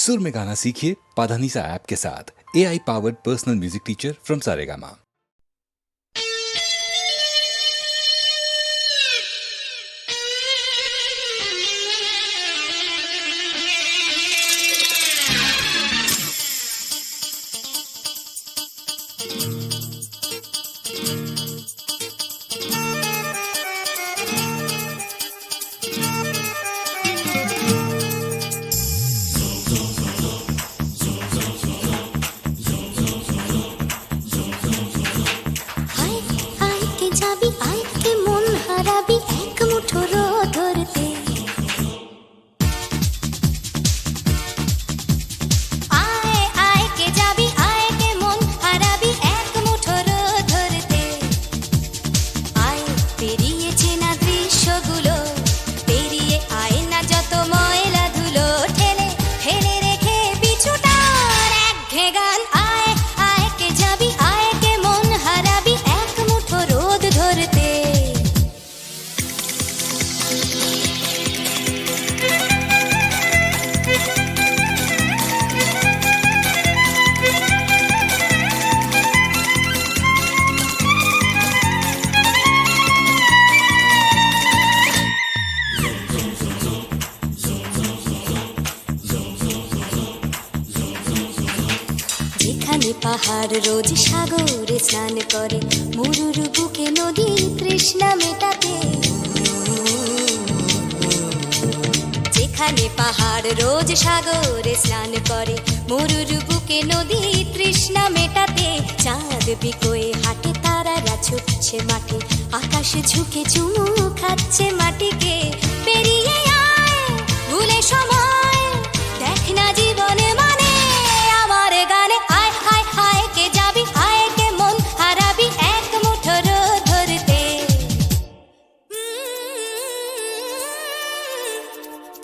सुर में गाना सीखिए पाधानीसा ऐप के साथ। AI powered personal music teacher from Saregama. পাহাড় রোজ সাগরে স্নান করে, মরুর বুকে নদী তৃষ্ণা মেটাতে। যেখানে পাহাড় রোজ সাগরে স্নান করে, মরুর বুকে নদী তৃষ্ণা মেটাতে। চাঁদ বিকোয়ে হাটে, তারারা ছুটছে মাঠে, আকাশ ঝুঁকে চুমু খাচ্ছে মাটিকে। পেরিয়ে আয় ভুলে সময়, দেখ না জীবনে মানে আমার গানে। আয় আয় আয় কে যাবি, আয় কে মন হারাবি এক মুঠো রোদ ধরতে।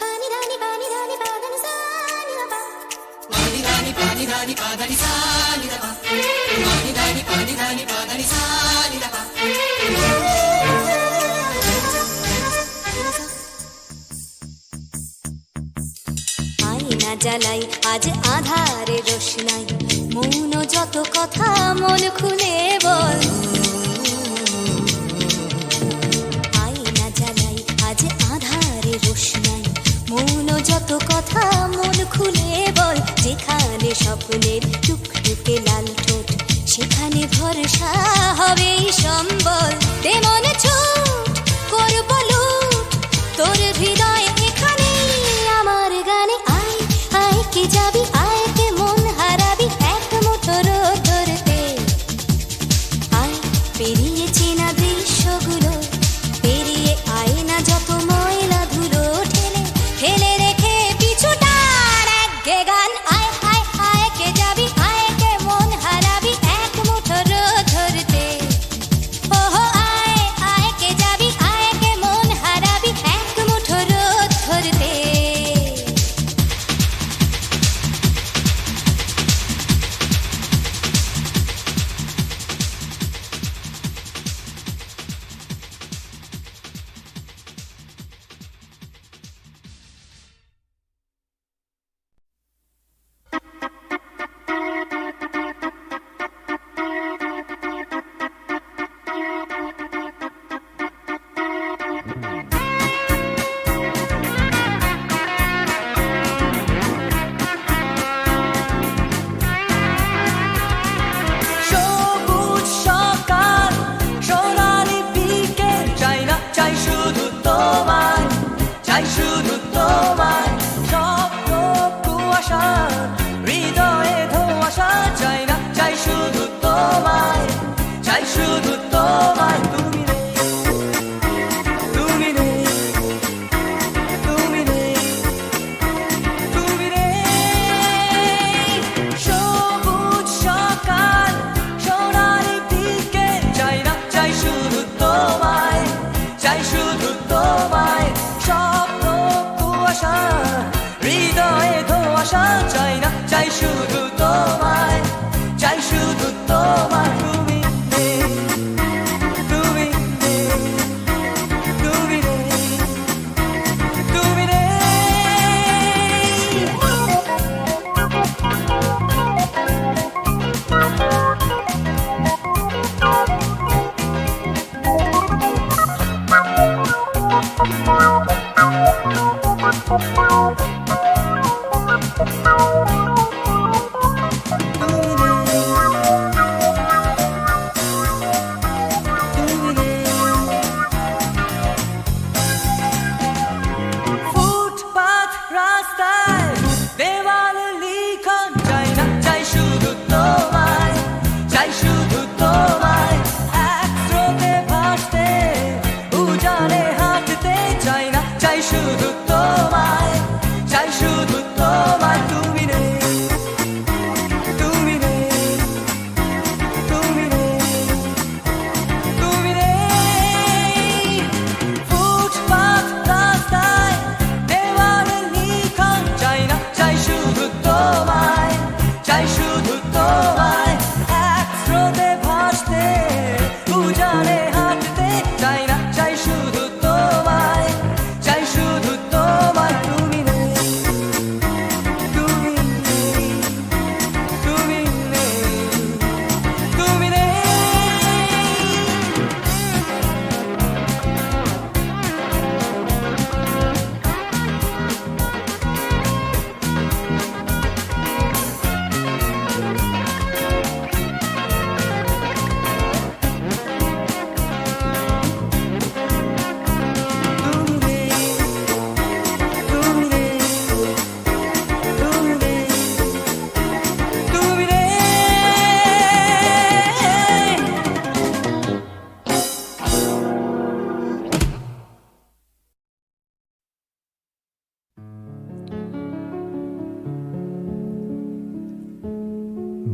পানি রানি পানি রানি পাদানি সানি রাবা, পানি রানি পানি রানি পাদানি সানি রাবা, পানি রানি পানি রানি পাদানি সানি রাবা। আয়না জ্বালাই আজ আধারে রোশনাই, মৌন যত কথা মন খুলে বল। আয়না জ্বালাই আজ আধারে রোশনাই, মৌন যত কথা মন খুলে বল। যেখানে স্বপ্নের টুকটুকে লাল ঠোঁট, সেখানে ভরসা হবে সম্বল। তেমন ছুট করব লুট তোর হৃদয় এখানে আমার গানে। আয় আয় কে যাবি, আয় কে মন হারাবি এক মুঠো রোদ ধরতে। আয় পেরিয়ে চেনা দৃশ্যগুলো, পেরিয়ে আয় না যত ময়লা ধুলো, ঠেলে ফেলে রেখে পিছুটার একঘে গান। আয় আয় আয় কে যাবি, আয় কে মন হারাবি এক মুঠো রোদ ধরতে। ওহো আয় আয় কে যাবি, আয় কে মন হারাবি এক মুঠো রোদ ধরতে।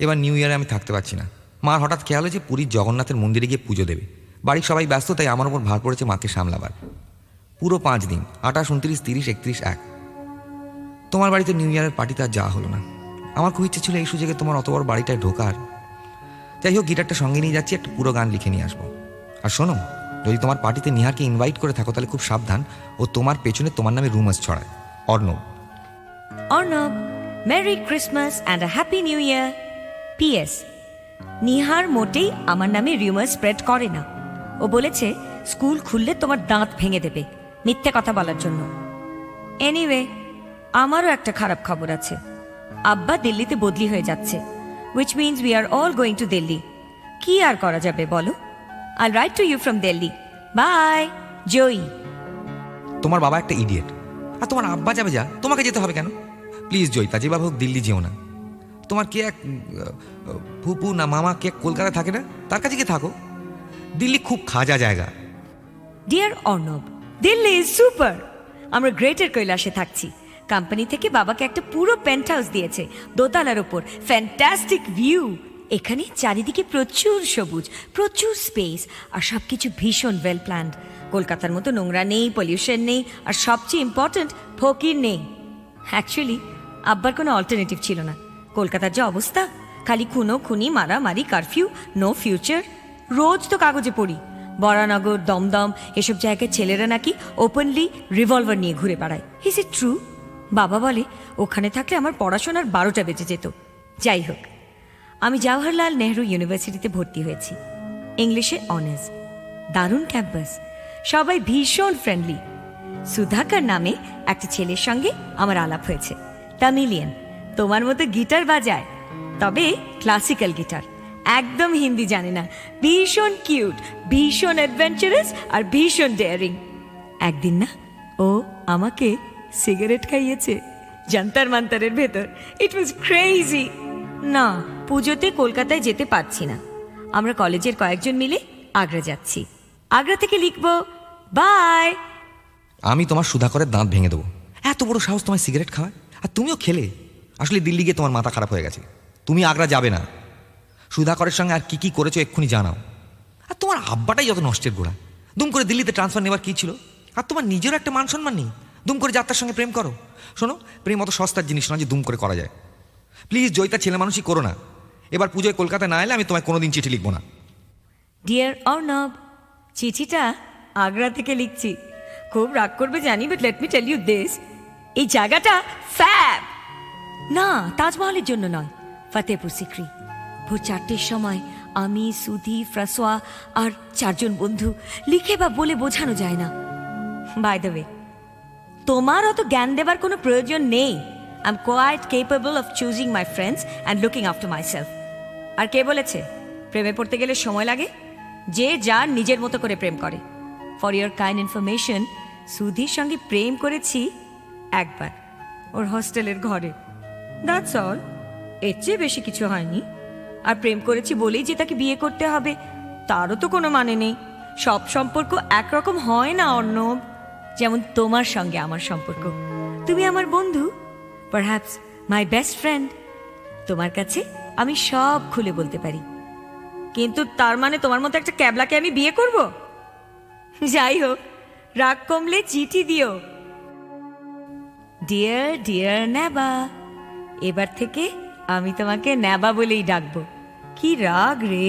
এবার নিউ ইয়ারে আমি থাকতে পারছি না। মার হঠাৎ খেয়াল হয়েছে পুরীর জগন্নাথের মন্দিরে গিয়ে পুজো দেবে। বাড়ির সবাই ব্যস্ত, তাই আমার ওপর ভার পড়েছে মাকে সামলাবার। পুরো 5 দিন, 28, 29, 30, 31, 1। তোমার বাড়িতে নিউ ইয়ারের পার্টিতে আর যাওয়া হলো না। আমার খুব ইচ্ছে ছিল এই সুযোগে তোমার অত বড় বাড়িটায় ঢোকার। যাই হোক, গিটারটা সঙ্গে নিয়ে যাচ্ছি, একটা পুরো গান লিখে নিয়ে আসবো। আর শোনো, যদি তোমার পার্টিতে নিহারকে ইনভাইট করে থাকো তাহলে খুব সাবধান, ও তোমার পেছনে তোমার নামে রুমার্স ছড়ায়। Arnab. Arnab, Merry Christmas and a Happy New Year. P.S. Nihar মোটেই আমার নামে রিউমার স্প্রেড করে না। ও বলেছে স্কুল খুললে তোমার দাঁত ভেঙে দেবে মিথ্যে কথা বলার জন্য। এনিওয়ে, আমারও একটা খারাপ খবর আছে। আব্বা দিল্লিতে বদলি হয়ে যাচ্ছে, which means we are all going to Delhi. কি আর করা যাবে বলো? I'll write to you from Delhi. Bye, Joey. তোমার বাবা একটা ইডিয়েট, আর তোমার আব্বা যাবে যা, তোমাকে যেতে হবে কেন? প্লিজ জয়িতা, যেভাবে হোক দিল্লি যেও না। তোমার কে এক ফুপু না মামা কে কলকাতা থাকে না, তার কাছে গিয়ে থাকো। দিল্লি খুব খাজা জায়গা। Dear Arnab, Delhi is super. আমরা গ্রেটার কৈলাসে থাকছি। কোম্পানি থেকে বাবাকে একটা পুরো পেন্ট হাউস দিয়েছে, দোতলার ওপর, ফ্যান্টাস্টিক ভিউ। এখানে চারিদিকে প্রচুর সবুজ, প্রচুর স্পেস, আর সবকিছু ভীষণ ওয়েল প্ল্যান্ড। কলকাতার মতো নোংরা নেই, পলিউশন নেই, আর সবচেয়ে ইম্পর্ট্যান্ট ফকির নেই। অ্যাকচুয়ালি আব্বার কোনো অল্টারনেটিভ ছিল না। কলকাতার যে অবস্থা, খালি খুনো খুনি, মারামারি, কারফিউ, নো ফিউচার। রোজ তো কাগজে পড়ি বরানগর, দমদম এসব জায়গায় ছেলেরা নাকি ওপেনলি রিভলভার নিয়ে ঘুরে বেড়ায়। Is it true? বাবা বলে ওখানে থাকলে আমার পড়াশোনার 12টা বেজে যেত। যাই হোক, আমি জওহরলাল নেহরু ইউনিভার্সিটিতে ভর্তি হয়েছি, ইংলিশে অনার্স। দারুণ ক্যাম্পাস, সবাই ভীষণ ফ্রেন্ডলি। সুধাকর নামে একটা ছেলের সঙ্গে আমার আলাপ হয়েছে, তামিলিয়ান, তোমার মতো গিটার বাজায়, তবে ক্লাসিক্যাল গিটার, একদম হিন্দি জানে না। ভীষণ কিউট, ভীষণ অ্যাডভেঞ্চারাস আর ভীষণ ডেয়ারিং। একদিন না ও আমাকে সিগারেট খাইয়েছে জান্তার মান্তারের ভেতর। ইট ওয়াজ ক্রেজি। না, পুজোতে কলকাতায় যেতে পারছি না। আমরা কলেজের কয়েকজন মিলে আগ্রা যাচ্ছি। আগ্রা থেকে লিখবো বাই। আমি তোমার সুধাকরের দাঁত ভেঙে দেবো। এত বড় সাহস তোমায় সিগারেট খাওয়ায়, আর তুমিও খেলে। আসলে দিল্লি গিয়ে তোমার মাথা খারাপ হয়ে গেছে, তুমি আগ্রা যাবে না। সুধাকরের সঙ্গে আর কি কি করেছো এক্ষুনি জানাও। আর তোমার আব্বাটাই যত নষ্টের গোড়া। দুম করে দিল্লিতে ট্রান্সফার নেওয়ার কী ছিল? আর তোমার নিজেরও একটা মান সম্মান নেই, দুম করে যাত্রার সঙ্গে প্রেম করো। শোনো, প্রেম অত সস্তার জিনিস নয় যে দুম করে করা যায়। প্লিজ জয়িতা, ছেলে মানুষই করো না। এবার পুজোয় কলকাতা না এলে আমি তোমায় কোনোদিন চিঠি লিখবো না। ডিয়ার অর্ণব, চিঠিটা আগ্রা থেকে লিখছি। খুব রাগ করবে জানি, but let me tell you this, এই জায়গাটা ফ্যাব। না, তাজমহলের জন্য নয়, ফতেহপুর সিক্রি। ভোর 4টের সময় আমি, সুধি, ফ্রাসোয়া আর 4 জন বন্ধু, লিখে বা বলে বোঝানো যায় না। বাই দ্য ওয়ে, তোমার অত জ্ঞান দেবার কোনো প্রয়োজন নেই। I am quite capable of choosing my friends and looking after my self. আর কে বলেছে প্রেমে পড়তে গেলে সময় লাগে? যে যার নিজের মতো করে প্রেম করে। For your kind information, Sudhir সঙ্গে প্রেম করেছি একবার, ওর হস্টেলের ঘরে। দ্যাটস অল, এর চেয়ে বেশি কিছু হয়নি। আর প্রেম করেছি বলেই যে তাকে বিয়ে করতে হবে তারও তো কোনো মানে নেই। সব সম্পর্ক একরকম হয় না অর্ণব। যেমন তোমার সঙ্গে আমার সম্পর্ক, তুমি আমার বন্ধু, পারহ্যাপস মাই বেস্ট ফ্রেন্ড। তোমার কাছে আমি সব খুলে বলতে পারি, কিন্তু তার মানে তোমার মতো একটা ক্যাবলাকে আমি বিয়ে করব? যাই হোক, রাগ কমলে চিঠি দিও। ডিয়ার ডিয়ার নেবা, এবার থেকে আমি তোমাকে নেবা বলেই ডাকবো। কি রাগ রে,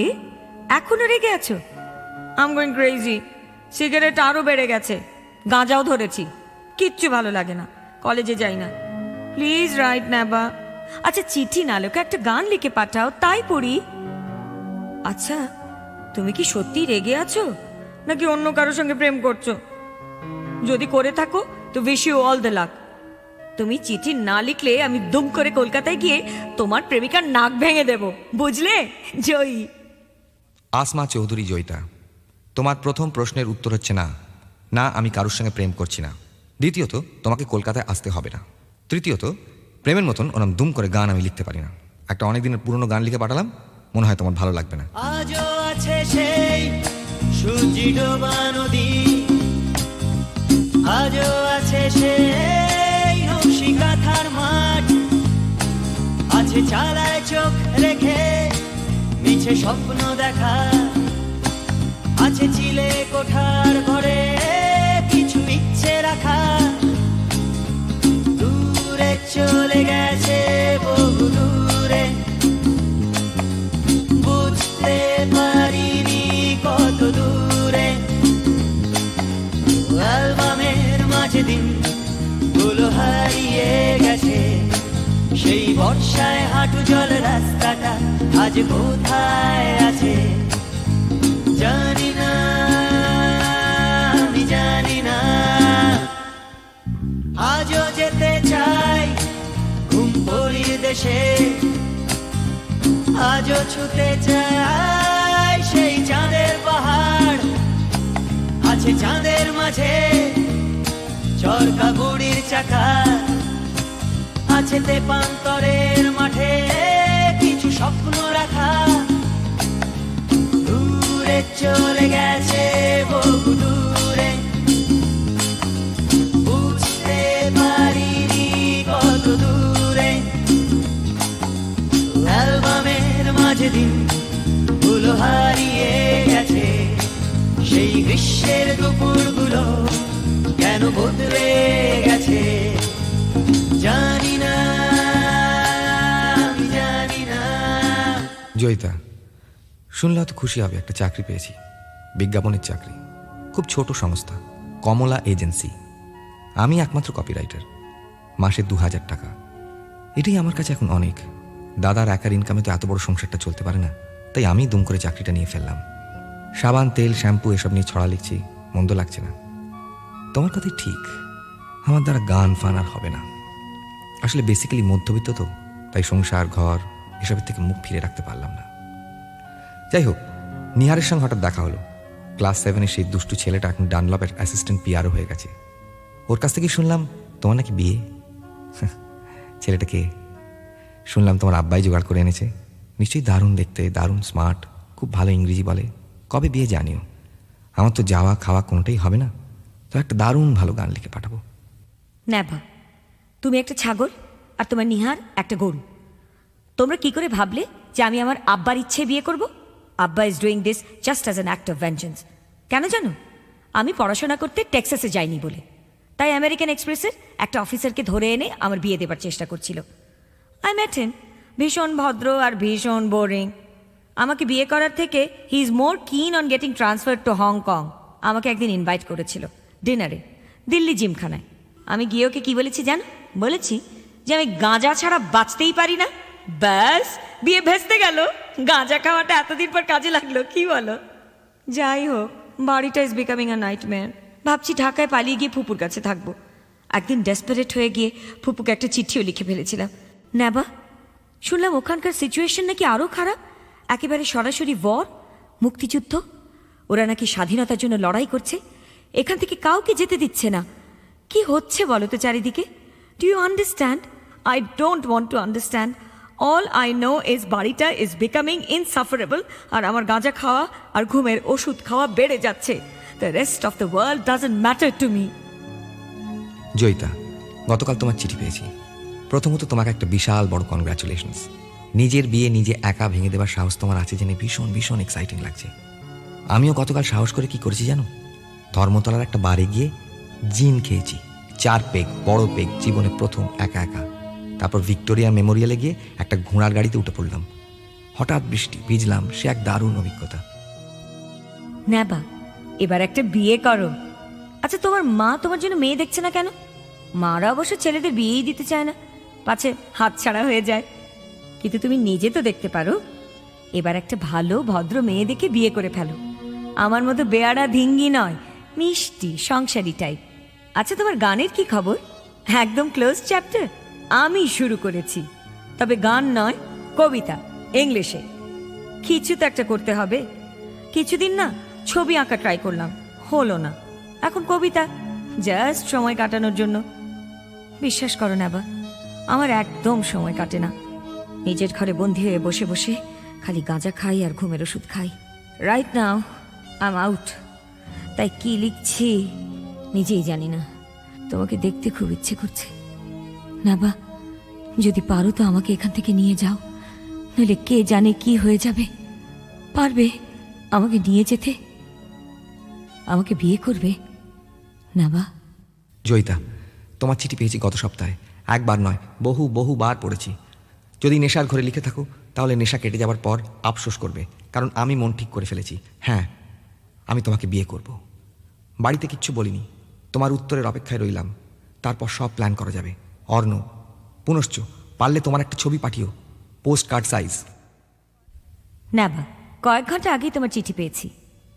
এখনো রেগে আছো? I am going crazy. Cigarette আরো বেড়ে গেছে, গাঁজাও ধরেছি, কিচ্ছু ভালো লাগে না, কলেজে যাই না। প্লিজ রাইট নেবা। আচ্ছা, চিঠি না লোকে একটা গান লিখে পাঠাও, তাই পড়ি। আচ্ছা, তুমি কি সত্যি রেগে আছো নাকি অন্য কারোর সঙ্গে প্রেম করছো? যদি করে থাকো তো wish you all the luck. তুমি চিঠি না লিখলে আমি দুম করে কলকাতায় গিয়ে তোমার প্রেমিকার নাক ভেঙে দেব, বুঝলে জয়ী? আসমা চৌধুরী জয়িতা, তোমার প্রথম প্রশ্নের উত্তর হচ্ছে না। না, আমি কারোর সঙ্গে প্রেম করছি না। দ্বিতীয়ত, তোমাকে কলকাতায় আসতে হবে না। তৃতীয়ত, প্রেমের মতন ওরম দুম করে গান আমি লিখতে পারি না। একটা অনেক দিনের পুরনো গান লিখে পাঠালাম, মনে হয় তোমার ভালো লাগবে না। আজও আছে সেই সূর্যি ডোবা নদী, আজও আছে সেই নকশি কাঁথার মাঠ, আছে আছে চালায় চোখ রেখে মিছে স্বপ্ন দেখা, আছে চিলে কোঠার ঘরে কিছু ইচ্ছে রাখা। দূরে চলে গেছে বহু দূরে, বুঝতে পারিনি কত দূরে। অ্যালবামের মাঝে দিন গুলো হারিয়ে গেছে, সেই বর্ষায় হাঁটু জল রাস্তাটা আজ কোথায় আছে জানি না, আমি জানি না। আজও যেতে চাই ঘুম পড়ির দেশে, আজও ছুতে চাই সেই চাঁদের পাহাড়, আছে চাঁদের মাঝে চরকা বুড়ির চাকা, আছে তেপান্তরের মাঠে কিছু স্বপ্ন রাখা। দূরে চলে গেছে বহু দূরে, বুঝতে পারিনি কত দূরে। অ্যালবামের মাঝে দিন গুলো হারিয়ে গেছে, সেই গ্রীষ্মের দুপুরগুলো কেন বদলে গেছে জানি না, আমি জানি না। জয়িতা, শুনলে হয়তো খুশি হবে, একটা চাকরি পেয়েছি, বিজ্ঞাপনের চাকরি, খুব ছোট সংস্থা, কমলা এজেন্সি। আমি একমাত্র কপিরাইটার, মাসে 2000 টাকা। এটাই আমার কাছে এখন অনেক। দাদার একার ইনকামে তো এত বড় সংসারটা চলতে পারে না, তাই আমি দুম করে চাকরিটা নিয়ে ফেললাম। সাবান, তেল, শ্যাম্পু এসব নিয়ে ছড়া লিখছি, মন্দ লাগছে না। তোমার কথাই ঠিক, আমার দ্বারা গান ফান আর হবে না। আসলে বেসিক্যালি মধ্যবিত্ত তো, তাই সংসার ঘর এসবের থেকে মুখ ফিরে রাখতে পারলাম না। যাই হোক, নিহারের সঙ্গে হঠাৎ দেখা হলো। ক্লাস 7-এর সেই দুষ্টু ছেলেটা এখন ডানলপের অ্যাসিস্ট্যান্ট পিআরও হয়ে গেছে। ওর কাছ থেকে শুনলাম তোমার নাকি বিয়ে। ছেলেটাকে শুনলাম তোমার আব্বাই জোগাড় করে এনেছে, নিশ্চয়ই দারুণ দেখতে, দারুণ স্মার্ট, খুব ভালো ইংরেজি বলে। কবে বিয়ে জানিও, আমার তো যাওয়া খাওয়া কোনোটাই হবে না, তো একটা দারুণ ভালো গান লিখে পাঠাবো। নেভা, তুমি একটা ছাগল আর তোমার নিহার একটা গরু। তোমরা কি করে ভাবলে যে আমি আমার আব্বার ইচ্ছে বিয়ে করব? আব্বা is doing this just as an act of vengeance. কেন জানো? আমি পড়াশোনা করতে টেক্সাসে যাইনি বলে, তাই আমেরিকান এক্সপ্রেসের একটা অফিসারকে ধরে এনে আমার বিয়ে দেবার চেষ্টা করছিল। আই মেট হিম, ভীষণ ভদ্র আর ভীষণ বোরিং। আমাকে বিয়ে করার থেকে হি ইজ মোর কিন on getting transfer to Hong Kong. আমাকে একদিন ইনভাইট করেছিল ডিনারে, দিল্লি জিমখানায়। আমি গিয়ে ওকে কী বলেছি জানো? বলেছি যে আমি গাঁজা ছাড়া বাঁচতেই পারি না। ব্যাস, বিয়ে ভেস্তে গেল। গাঁজা খাওয়াটা এতদিন পর কাজে লাগলো, কি বলো? যাই হোক, বাড়িটা ইজ বিকামিং আ নাইটমেয়ার। ভাবছি ঢাকায় পালিয়ে গিয়ে ফুপুর কাছে থাকবো। একদিন ডেসপারেট হয়ে গিয়ে ফুপুকে একটা চিঠিও লিখে ফেলেছিলাম। নেবা, শুনলাম ওখানকার সিচুয়েশন নাকি আরও খারাপ, একেবারে সরাসরি ওয়ার, মুক্তিযুদ্ধ। ওরা নাকি স্বাধীনতার জন্য লড়াই করছে, এখান থেকে কাউকে যেতে দিচ্ছে না। কি হচ্ছে বলো তো চারিদিকে? Do you understand? I don't want to understand. All I know is বাড়িটা ইজ বিকামিং ইনসাফারেবল, আর আমার গাঁজা খাওয়া আর ঘুমের ওষুধ খাওয়া বেড়ে যাচ্ছে। The rest of the world doesn't matter to me. Joyita, গতকাল তোমার চিঠি পেয়েছি। প্রথমত তোমাকে একটা বিশাল বড় কনগ্রাচুলেশনস। নিজের বিয়ে নিজে একা ভেঙে দেওয়ার সাহস তোমার আছে জেনে ভীষণ ভীষণ এক্সাইটিং লাগছে। আমিও গতকাল সাহস করে কি করেছি জানো? ধর্মতলার একটা বারে গিয়ে জিন খেয়েছি, 4 পেগ, বড় পেগ, জীবনে প্রথম, একা একা। তারপর ভিক্টোরিয়া মেমোরিয়ালে গিয়ে একটা ঘোড়ার গাড়িতে উঠে পড়লাম। হঠাৎ বৃষ্টি, ভিজলাম, সে এক দারুণ অভিজ্ঞতা। নেবা, এবার একটা বিয়ে করো। আচ্ছা, তোমার মা তোমার জন্য মেয়ে দেখছে না কেন? মারা অবশ্য ছেলেদের বিয়েই দিতে চায় না, পাছে হাত ছাড়া হয়ে যায়। কিন্তু তুমি নিজে তো দেখতে পারো। এবার একটা ভালো ভদ্র মেয়ে দেখে বিয়ে করে ফেলো। আমার মতো বেয়ারা ধিঙ্গি নয়, মিষ্টি সংসারী টাইপ। আচ্ছা, তোমার গানের কি খবর? একদম ক্লোজ চ্যাপ্টার আমি শুরু করেছি, তবে গান নয়, কবিতা, ইংলিশে। কিছু তো একটা করতে হবে। কিছুদিন না ছবি আঁকা ট্রাই করলাম, হলো না। এখন কবিতা, জাস্ট সময় কাটানোর জন্য। বিশ্বাস করো নেবা, আমার একদম সময় কাটে না। নিজের ঘরে বন্দি হয়ে বসে বসে খালি গাঁজা খাই আর ঘুমের ওষুধ খাই। Right now I am out, তাই কি লিখছি নিজেই জানি না। তোমাকে দেখতে খুব ইচ্ছে করছে। নেবা, যদি পারো তো আমাকে এখান থেকে নিয়ে যাও, নইলে কে জানে কি হয়ে যাবে। পারবে আমাকে নিয়ে যেতে? আমাকে বিয়ে করবে না বা? জয়িতা, তোমার চিঠি পেয়েছি গত সপ্তাহে। একবার নয়, বহুবার পড়েছি। যদি নেশার ঘরে লিখে থাকো তাহলে নেশা কেটে যাওয়ার পর আফসোস করবে, কারণ আমি মন ঠিক করে ফেলেছি। হ্যাঁ, আমি তোমাকে বিয়ে করব। বাড়িতে কিচ্ছু বলিনি, তোমার উত্তরের অপেক্ষায় রইলাম। তারপর সব প্ল্যান করা যাবে। অর্ণ, পুনশ্চ পারলে তোমার একটা ছবি পাঠিও, পোস্ট কার্ড সাইজ। না বা, কয়েক ঘন্টা আগেই তোমার চিঠি পেয়েছি।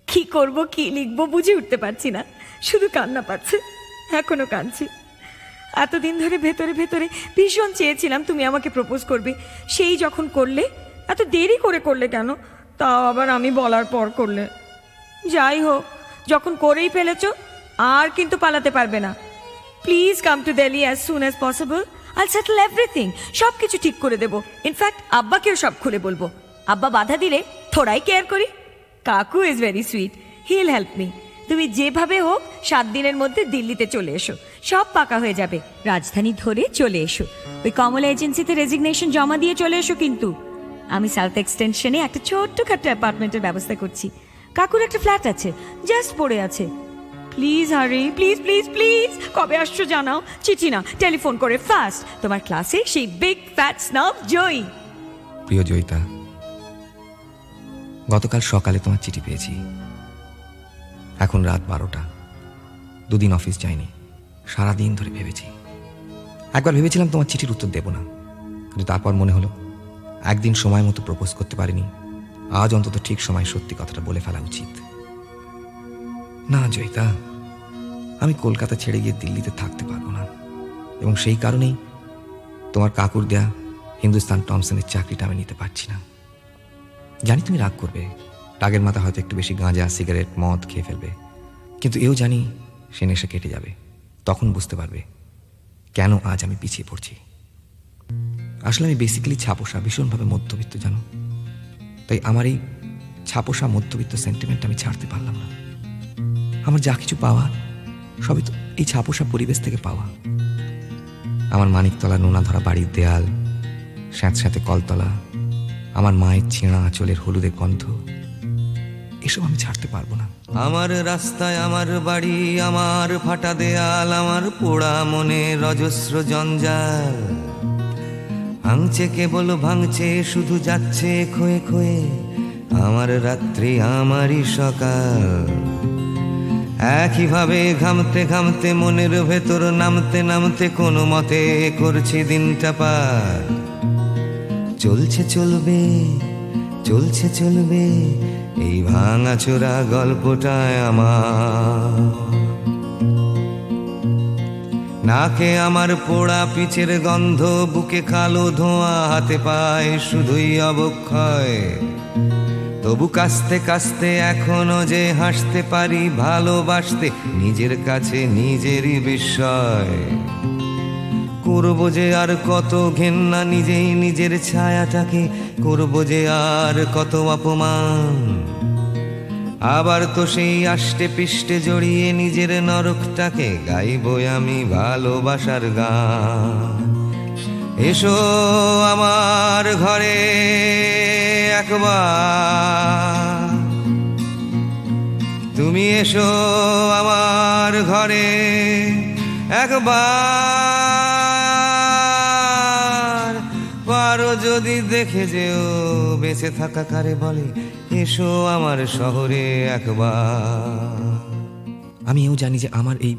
কি করব, কি লিখবো বুঝে উঠতে পারছি না, শুধু কান্না পাচ্ছে। এখনো কাঁদছি। এতদিন ধরে ভেতরে ভেতরে ভীষণ চেয়েছিলাম তুমি আমাকে প্রপোজ করবে। সেই যখন করলে, এত দেরি করে করলে কেন? তাও আবার আমি বলার পর করলে। যাই হোক, যখন করেই ফেলেছ আর কিন্তু পালাতে পারবে না। Please come to Delhi as soon as possible. I settle everything, সব কিছু ঠিক করে দেবো। ইনফ্যাক্ট আব্বাকেও সব খুলে বলবো। আব্বা বাধা দিলে থোড়াই কেয়ার করি। কাকু is very sweet, he will help me. তুমি যেভাবে হোক 7 দিনের মধ্যে দিল্লিতে চলে এসো, সব পাকা হয়ে যাবে। রাজধানী ধরে চলে এসো, ওই কমলা এজেন্সিতে রেজিগনেশন জমা দিয়ে চলে এসো। কিন্তু আমি সাউথ এক্সটেনশনে একটা ছোট্টখাট্ট অ্যাপার্টমেন্টের ব্যবস্থা করছি। কাকুর একটা ফ্ল্যাট আছে, জাস্ট পড়ে আছে। প্লিজ হারি, প্লিজ প্লিজ প্লিজ। কবে আসছো জানাও, চিঠি না টেলিফোন করে ফাস্ট। তোমার ক্লাসে সেই বিগ ফ্যাট স্নব জয়ী। প্রিয় জয়িতা, গতকাল সকালে তোমার চিঠি পেয়েছি। এখন রাত 12টা। 2 দিন অফিস যাইনি, সারাদিন ধরে ভেবেছি। একবার ভেবেছিলাম তোমার চিঠির উত্তর দেব না, কিন্তু তারপর মনে হলো একদিন সময় মতো প্রপোজ করতে পারিনি, আজ অন্তত ঠিক সময় সত্যি কথাটা বলে ফেলা উচিত। না জয়িতা, আমি কলকাতা ছেড়ে গিয়ে দিল্লিতে থাকতে পারবো না, এবং সেই কারণেই তোমার কাকুর দেয়া হিন্দুস্তান টমসনের চাকরিটা আমি নিতে পারছি না। জানি তুমি রাগ করবে, রাগের মাথা হয়তো একটু বেশি গাঁজা, সিগারেট, মদ খেয়ে ফেলবে, কিন্তু এও জানি সে নেশা কেটে যাবে। তখন বুঝতে পারবে কেন আজ আমি পিছিয়ে পড়ছি। আসলে আমি বেসিক্যালি ছাপোষা, ভীষণভাবে মধ্যবিত্ত জানো। তাই আমার এই ছাপোষা মধ্যবিত্ত সেন্টিমেন্ট আমি ছাড়তে পারলাম না। আমার যা কিছু পাওয়া সবই তো এই ছাপোষা পরিবেশ থেকে পাওয়া। আমার মানিকতলা নোনা ধরা বাড়ির দেয়াল, স্যাঁতস্যাঁতে কলতলা, আমার মায়ের ছেঁড়া আঁচলের হলুদের গন্ধ, এসব আমি ছাড়তে পারবো না। আমার রাস্তায় আমার বাড়ি, আমার ফাটা দেয়াল, আমার পোড়া মনে অজস্র জঞ্জাল। ভাঙছে কেবল ভাঙছে, শুধু যাচ্ছে ক্ষয়ে ক্ষয়ে আমার রাত্রি, আমারই সকাল। একইভাবে ঘামতে ঘামতে মনের ভেতর নামতে নামতে কোনো মতে করছি দিনটা পার। চলছে চলবে, চলছে চলবে এই ভাঙাচোরা গল্পটায় আমার। নাকে আমার পোড়া পিচের গন্ধ, বুকে কালো ধোঁয়া, হাতে পায় শুধুই অবক্ষয়। তবু কাস্তে কাস্তে এখনো যে হাসতে পারি, ভালোবাসতে নিজের কাছে নিজেরই বিস্ময়। করবো যে আর কত ঘেন্না নিজেই নিজের ছায়াটাকে, করবো যে আর কত অপমান। আবার তো সেই আষ্টে পিষ্টে জড়িয়ে নিজের নরকটাকে গাইবো আমি ভালোবাসার গান। এসো আমার ঘরে একবার, তুমি এসো আমার ঘরে একবার। পারো যদি দেখে যেও বেঁচে থাকা কারে বলে, এসো আমার শহরে একবার। আমি এও জানি যে আমার এই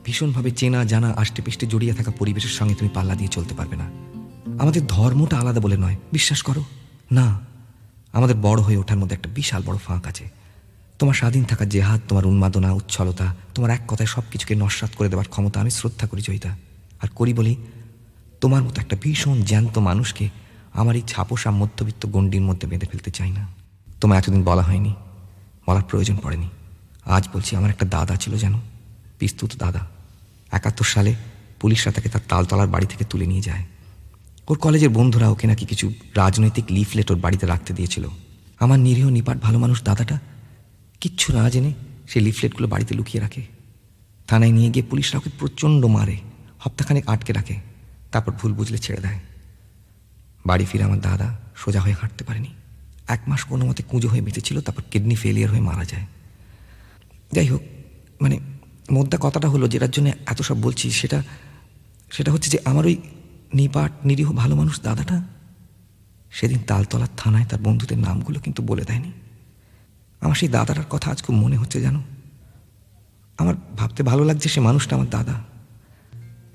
ভীষণভাবে চেনা জানা আষ্টে পিষ্টে জড়িয়ে থাকা পরিবেশের সঙ্গে তুমি পাল্লা দিয়ে চলতে পারবে না। আমাদের ধর্মটা আলাদা বলে নয়, বিশ্বাস করো না, আমাদের বড় হয়ে ওঠার মধ্যে একটা বিশাল বড় ফাঁক আছে। তোমার স্বাধীন থাকার জেহাদ, তোমার উন্মাদনা, উচ্ছলতা, তোমার এক কথায় সব কিছুকে নস্যাৎ করে দেওয়ার ক্ষমতা আমি শ্রদ্ধা করি জয়িতা। আর করি বলি তোমার মতো একটা ভীষণ জ্যান্ত মানুষকে আমার এই ছাপোষা মধ্যবিত্ত গণ্ডির মধ্যে বেঁধে ফেলতে চাই না। তোমার এতদিন বলা হয়নি, বলার প্রয়োজন পড়েনি, আজ বলছি। আমার একটা দাদা ছিল জানো, পিস্তুত দাদা। 71 সালে পুলিশরা তাকে তার তালতলার বাড়ি থেকে তুলে নিয়ে যায়। ওর কলেজের বন্ধুরা ওকে নাকি কিছু রাজনৈতিক লিফলেট ওর বাড়িতে রাখতে দিয়েছিল। আমার নিরীহ নিপাট ভালো মানুষ দাদাটা কিচ্ছু না জেনে সেই লিফলেটগুলো বাড়িতে লুকিয়ে রাখে। থানায় নিয়ে গিয়ে পুলিশরা ওকে প্রচণ্ড মারে, হপ্তাখানেক আটকে রাখে, তারপর ভুল বুঝলে ছেড়ে দেয়। বাড়ি ফিরে আমার দাদা সোজা হয়ে হাঁটতে পারেনি, 1 মাস কোনো মতে কুঁজো হয়ে বেঁচেছিল, তারপর কিডনি ফেলিয়ার হয়ে মারা যায়। যাই হোক, মানে মোদ্দা কথাটা হলো, যেটার জন্য এত সব বলছি, সেটা হচ্ছে যে আমার ওই নিপাট নিরীহ ভালো মানুষ দাদাটা সেদিন তালতলার থানায় তার বন্ধুদের নামগুলো কিন্তু বলে দেয়নি। আমার সেই দাদাটার কথা আজ খুব মনে হচ্ছে জানো। আমার ভাবতে ভালো লাগছে সে মানুষটা আমার দাদা,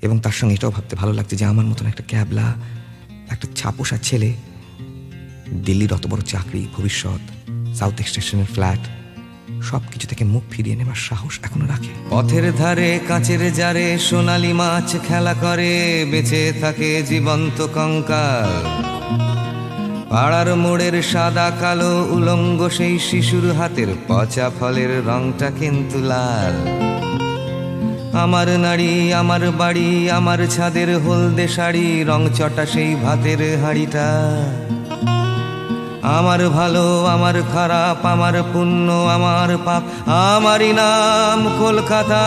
এবং তার সঙ্গে এটাও ভাবতে ভালো লাগছে যে আমার মতন একটা ক্যাবলা, একটা ছাপোষা ছেলে, দিল্লির অত বড় চাকরি, ভবিষ্যৎ, সাউথ স্টেশনের ফ্ল্যাট, সব কিছু থেকে মুখ ফিরিয়ে নেবার সাহস এখনো রাখে। পথের ধারে কাঁচের জারে সোনালি মাছ খেলা করে, বেঁচে থাকে জীবন্ত কঙ্কাল। পাড়ার মোড়ের সাদা কালো উলঙ্গ সেই শিশুর হাতের পচা ফলের রংটা কিন্তু লাল। আমার নারী, আমার বাড়ি, আমার ছাদের হলদে শাড়ি, রং চটা সেই ভাতের হাঁড়িটা। আমার ভালো, আমার খারাপ, আমার পুণ্য, আমার পাপ, আমারই নাম কলকাতা।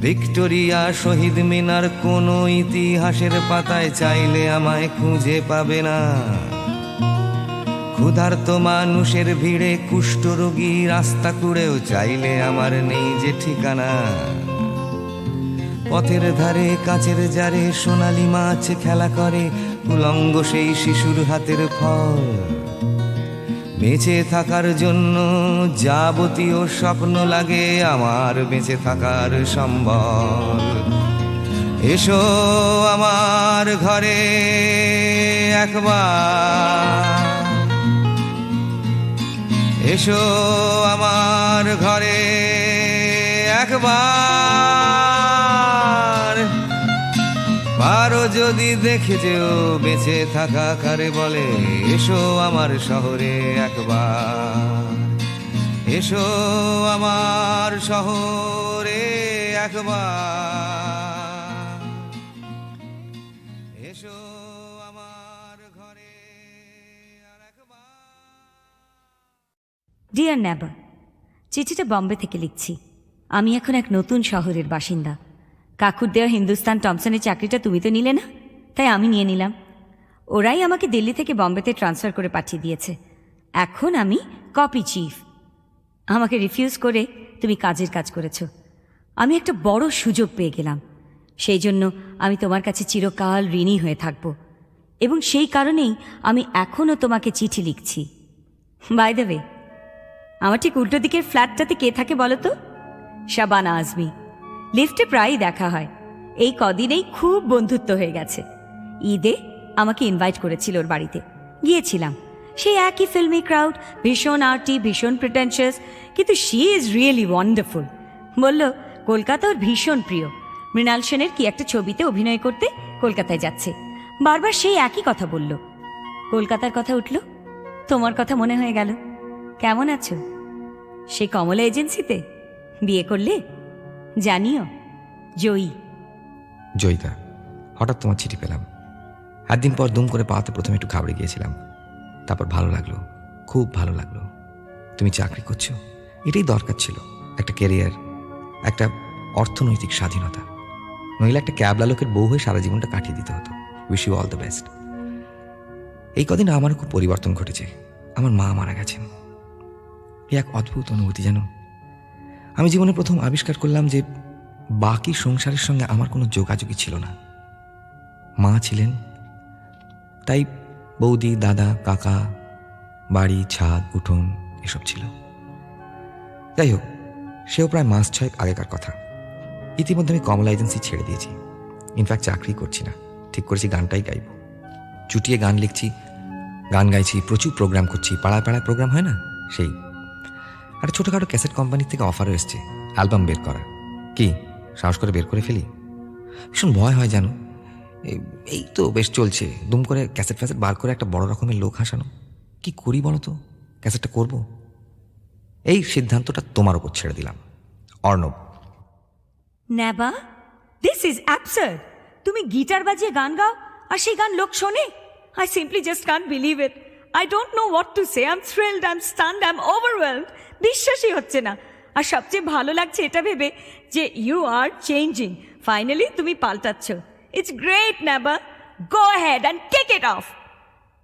ভিক্টোরিয়া, শহীদ মিনার, কোনো ইতিহাসের পাতায় চাইলে আমায় খুঁজে পাবে না। ক্ষুধার্ত মানুষের ভিড়ে কুষ্ঠরোগী রাস্তা কুড়েও চাইলে আমার নেই যে ঠিকানা। পথের ধারে কাঁচের জারে সোনালি মাছ খেলা করে, উলঙ্গ সেই শিশুর হাতের ফল। বেঁচে থাকার জন্য যাবতীয় স্বপ্ন লাগে আমার বেঁচে থাকার সম্বল। এসো আমার ঘরে একবার, এসো আমার ঘরে একবার। পারো যদি দেখে যেও বেঁচে থাকা কারে বলে, এসো আমার শহরে একবার, এসো আমার শহরে একবার, এসো আমার ঘরে আর একবার। ডিয়ার নেবা, চিঠিটা বম্বে থেকে লিখছি। আমি এখন এক নতুন শহরের বাসিন্দা। কাকুর দেওয়া হিন্দুস্তান টমসনের চাকরিটা তুমি তো নিলে না, তাই আমি নিয়ে নিলাম। ওরাই আমাকে দিল্লি থেকে বম্বেতে ট্রান্সফার করে পাঠিয়ে দিয়েছে। এখন আমি কপি চিফ। আমাকে রিফিউজ করে তুমি কাজের কাজ করেছ। আমি একটা বড় সুযোগ পেয়ে গেলাম। সেই জন্য আমি তোমার কাছে চিরকাল ঋণী হয়ে থাকব, এবং সেই কারণেই আমি এখনও তোমাকে চিঠি লিখছি। বাই দ্য ওয়ে, আমার ঠিক উল্টো দিকের ফ্ল্যাটটাতে কে থাকে বলো তো? শাবানা আজমি। লিফটে প্রায়ই দেখা হয়। এই কদিনেই খুব বন্ধুত্ব হয়ে গেছে। ঈদে আমাকে ইনভাইট করেছিল ওর বাড়িতে, গিয়েছিলাম। সেই একই ফিল্মি ক্রাউড, ভীষণ আর্টি, ভীষণ প্রিটেনশিয়াস, কিন্তু শি ইজ রিয়েলি ওয়ান্ডারফুল। বলল কলকাতা ওর ভীষণ প্রিয়। মৃণাল সেনের কি একটা ছবিতে অভিনয় করতে কলকাতায় যাচ্ছে। বারবার সেই একই কথা বলল। কলকাতার কথা উঠল, তোমার কথা মনে হয়ে গেল। কেমন আছো? সে কমলা এজেন্সিতে বিয়ে করলে? জানিও, জয়ী। জয়িতা, হঠাৎ তোমার চিঠি পেলাম। একদিন পর দুম করে পাওয়াতে প্রথমে একটু ঘাবড়ে গিয়েছিলাম, তারপর ভালো লাগলো, খুব ভালো লাগলো। তুমি চাকরি করছো, এটাই দরকার ছিল। একটা ক্যারিয়ার, একটা অর্থনৈতিক স্বাধীনতা। নইলে একটা ক্যাবলা লোকের বউ হয়ে সারা জীবনটা কাটিয়ে দিতে হতো। Wish you all the best. এই কদিন আমার খুব পরিবর্তন ঘটেছে। আমার মা মারা গেছেন। এই এক অদ্ভুত অনুভূতি যেন। আমি জীবনে প্রথম আবিষ্কার করলাম যে বাকি সংসারের সঙ্গে আমার কোনো যোগাযোগই ছিল না। মা ছিলেন, তাই বৌদি, দাদা, কাকা, বাড়ি, ছাদ, উঠোন এসব ছিল। যাই হোক, সেও প্রায় মাস 6 আগেকার কথা। ইতিমধ্যে আমি কমলা এজেন্সি ছেড়ে দিয়েছি। ইনফ্যাক্ট চাকরি করছি না, ঠিক করেছি গানটাই গাইব। চুটিয়ে গান লিখছি, গান গাইছি, প্রচুর প্রোগ্রাম করছি। পাড়ায় পাড়ায় প্রোগ্রাম হয় না, সেই। আর ছোটোখাটো ক্যাসেট কোম্পানির থেকে অফারও এসছে অ্যালবাম বের করা। কি সাহস করে বের করে ফেলি? ভীষণ ভয় হয় জানো। এই তো বেশ চলছে, দুম করে ক্যাসেট ফ্যাসেট বার করে একটা বড় রকমের লোক হাসানো। কি করি বলো তো? ক্যাসেটটা করব, এই সিদ্ধান্তটা তোমার ওপর ছেড়ে দিলাম। Arnab. Naba, this is absurd. তুমি গিটার বাজিয়ে গান গাও আর সেই গান লোক শোনে? I simply just can't believe it. I don't know what to say. I am thrilled, I am stunned, I am overwhelmed. বিশ্বাসই হচ্ছে না। আর সবচেয়ে ভালো লাগছে এটা ভেবে যে ইউ আর চেঞ্জিং। ফাইনালি তুমি পাল্টাচ্ছ। It's great Naba, go head and take it off.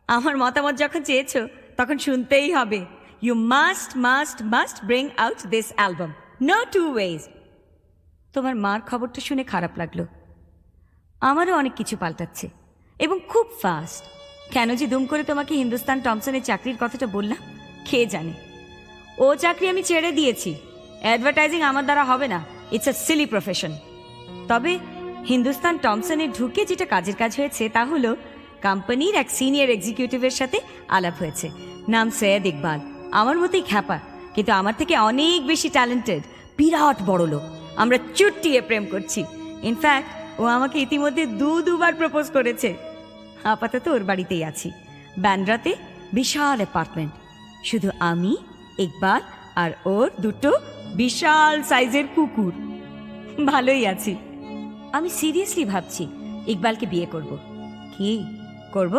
আমার মতামত যখন চেয়েছো তখন শুনতেই হবে। You must must must bring out this album, no two ways. তোমার মার খবরটা শুনে খারাপ লাগলো। আমারও অনেক কিছু পাল্টাচ্ছে এবং খুব ফাস্ট। কেন যে দুম করে তোমাকে হিন্দুস্তান টমসনের চাকরির কথাটা বললাম কে জানে। ও চাকরি আমি ছেড়ে দিয়েছি। অ্যাডভার্টাইজিং আমার দ্বারা হবে না, ইটস আ সিলি প্রফেশন। তবে হিন্দুস্তান টমসনে ঢুকে যেটা কাজের কাজ হয়েছে তা হলো কোম্পানির এক সিনিয়র এক্সিকিউটিভের সাথে আলাপ হয়েছে। নাম সৈয়দ ইকবাল, আমার মতোই খ্যাপা, কিন্তু আমার থেকে অনেক বেশি ট্যালেন্টেড, বিরাট বড় লোক। আমরা চুট্টিয়ে প্রেম করছি। ইনফ্যাক্ট ও আমাকে ইতিমধ্যে দুবার প্রপোজ করেছে। আপাতত ওর বাড়িতেই আছি, ব্যান্ড্রাতে, বিশাল অ্যাপার্টমেন্ট। শুধু আমি, ইকবাল আর ওর দুটো বিশাল সাইজের কুকুর। ভালোই আছি। আমি সিরিয়াসলি ভাবছি ইকবালকে বিয়ে করব। কি করব?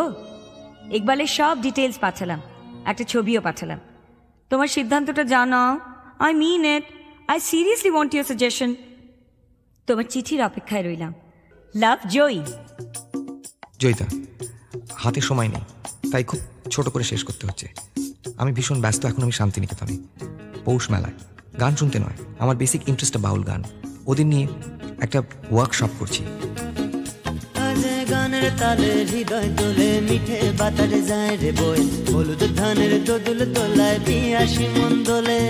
ইকবালের সব ডিটেলস পাঠালাম, একটা ছবিও পাঠালাম। তোমার সিদ্ধান্তটা জানাও। I mean it. I seriously want your suggestion. তোমার চিঠির অপেক্ষায় রইলাম। লাভ, জয়ী। জয়িতা, হাতে সময় নেই, তাই খুব ছোট করে শেষ করতে হচ্ছে। আমি ভীষণ ব্যস্ত এখন। আমি শান্তিনিকেতনে পৌষ মেলায় গান শুনতে নয়, আমার বেসিক ইন্টারেস্টটা বাউল গান। ওদের নিয়ে একটা ওয়ার্কশপ করছি। আজ গানের তালে হৃদয় তোলে, মিঠে বাতারে যায় রে বই, হলুদ ধানের দোদুল তোলায় পিয়াসি মন দোলে।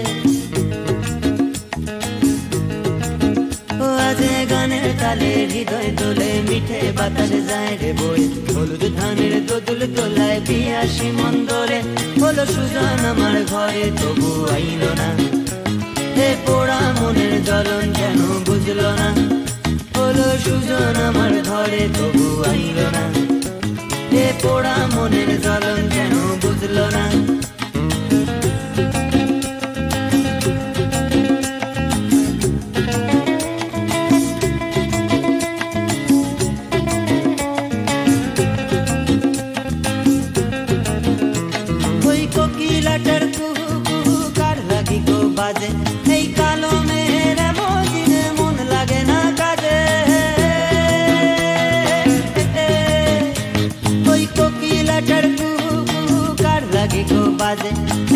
ও আজ গানের তালে হৃদয় তোলে, মিঠে বাতারে যায় রে বই, হলুদ ধানের দোদুল তোলায় পিয়াসি মন দোলে। হলো সুজন আমার ঘরে তবু আইলো না, হে পোড়া মনের জ্বলন কেন বুঝলো না। হলো সুজন আমার ঘরে তবু আইলো না, হে পোড়া মনের জ্বলন কেন বুঝলো না। ওই কোকিলাটার কুহু কুহু কার লাগি গো বাজে, এই কালো মেয়ের মদিনে মন লাগে না কাজে। ওই কোকিলাটার কুহু কুহু কার লাগি গো বাজে,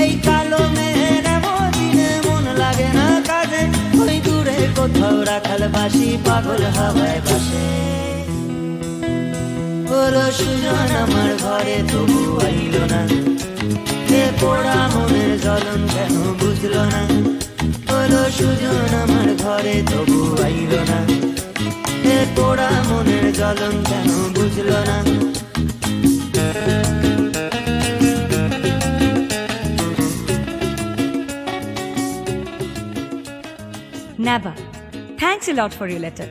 এই কালো মেয়ের মদিনে মন লাগে না কাজে। ওই দূরে কোথাও রাখাল বাসি পাগল হাওয়ায় বাসে। হলো সুজন আমার ঘরে তবু আইলো না, হে পোড়া মনের জ্বলন কেন বুঝলো না। হলো সুজন আমার ঘরে তবু আইলো না, হে পোড়া মনের জ্বলন কেন বুঝলো না। Naba, thanks a lot for your letter.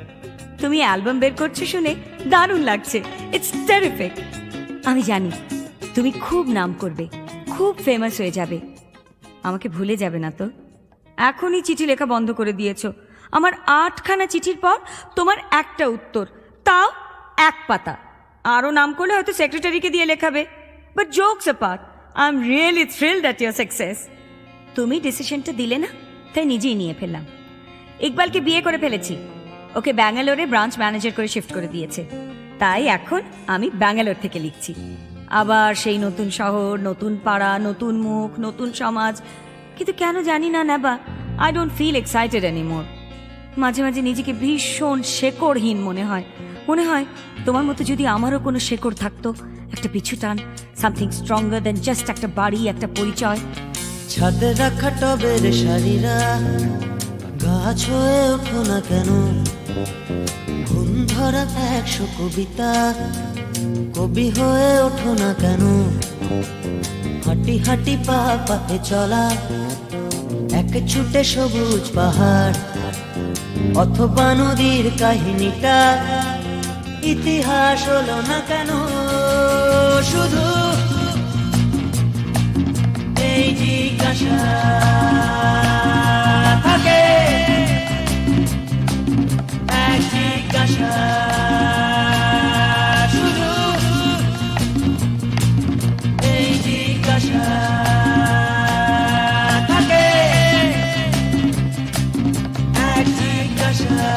তুমি অ্যালবাম বের করছো শুনে দারুণ লাগছে। It's terrific. আমি জানি তুমি খুব নাম করবে, খুব ফেমাস হয়ে যাবে। আমাকে ভুলে যাবে না তো? এখনই চিঠি লেখা বন্ধ করে দিয়েছো। আমার 8খানা চিঠির পর তোমার একটা উত্তর, তাও 1 পাতা। আরও নাম করলে হয়তো সেক্রেটারিকে দিয়ে লেখাবে। But jokes apart, I am really thrilled at your success. তুমি ডিসিশনটা দিলে না, তাই নিজেই নিয়ে ফেললাম। ইকবালকে বিয়ে করে ফেলেছি। ওকে ব্যাঙ্গালোরে ব্রাঞ্চ ম্যানেজার করে শিফট করে দিয়েছে। তাই এখন আমি ব্যাঙ্গালোর থেকে লিখছি। আবার সেই নতুন শহর, নতুন পাড়া, নতুন মুখ, নতুন সমাজ। কিন্তু কেন জানি না Naba, I don't feel excited anymore. মাঝে মাঝে নিজেকে ভীষণ শেকড়হীন মনে হয়। মনে হয় তোমার মতো যদি আমারও কোনো শেকড় থাকতো, একটা পিছু টান, সামথিং স্ট্রঙ্গার দেন জাস্ট একটা বাড়ি, একটা পরিচয়। ছাদে রাখা টবের শাড়িরা গাছ হয়ে ওঠো না কেন, ঘুম ধরা 100 কবিতা কবি হয়ে ওঠো না কেন। হাঁটি হাঁটি পা পাতে চলা, এক ছুটে সবুজ পাহাড় অথবা নদীর কাহিনীটা ইতিহাস হলো না কেন। শুধু এই জিজ্ঞাসা থাকে, এক জিজ্ঞাসা, শুধু এই জিজ্ঞাসা থাকে, এক জিজ্ঞাসা।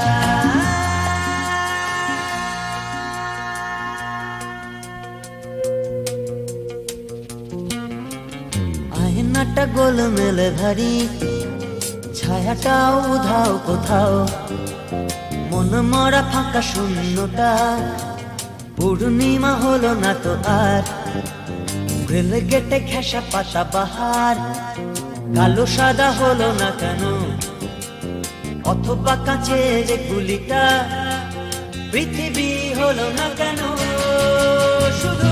মনটা গোলমেলে ভারী, ছায়াটাও উধাও কোথাও, মন মরা ফাঁকা শূন্যটা, পূর্ণিমা হলো না তো আর, রেল গেটে ঘেঁষা পাতা বাহার, কালো সাদা হলো না কেন, অথবা কাঁচের গুলিটা, পৃথিবী হলো না কেন, শুধু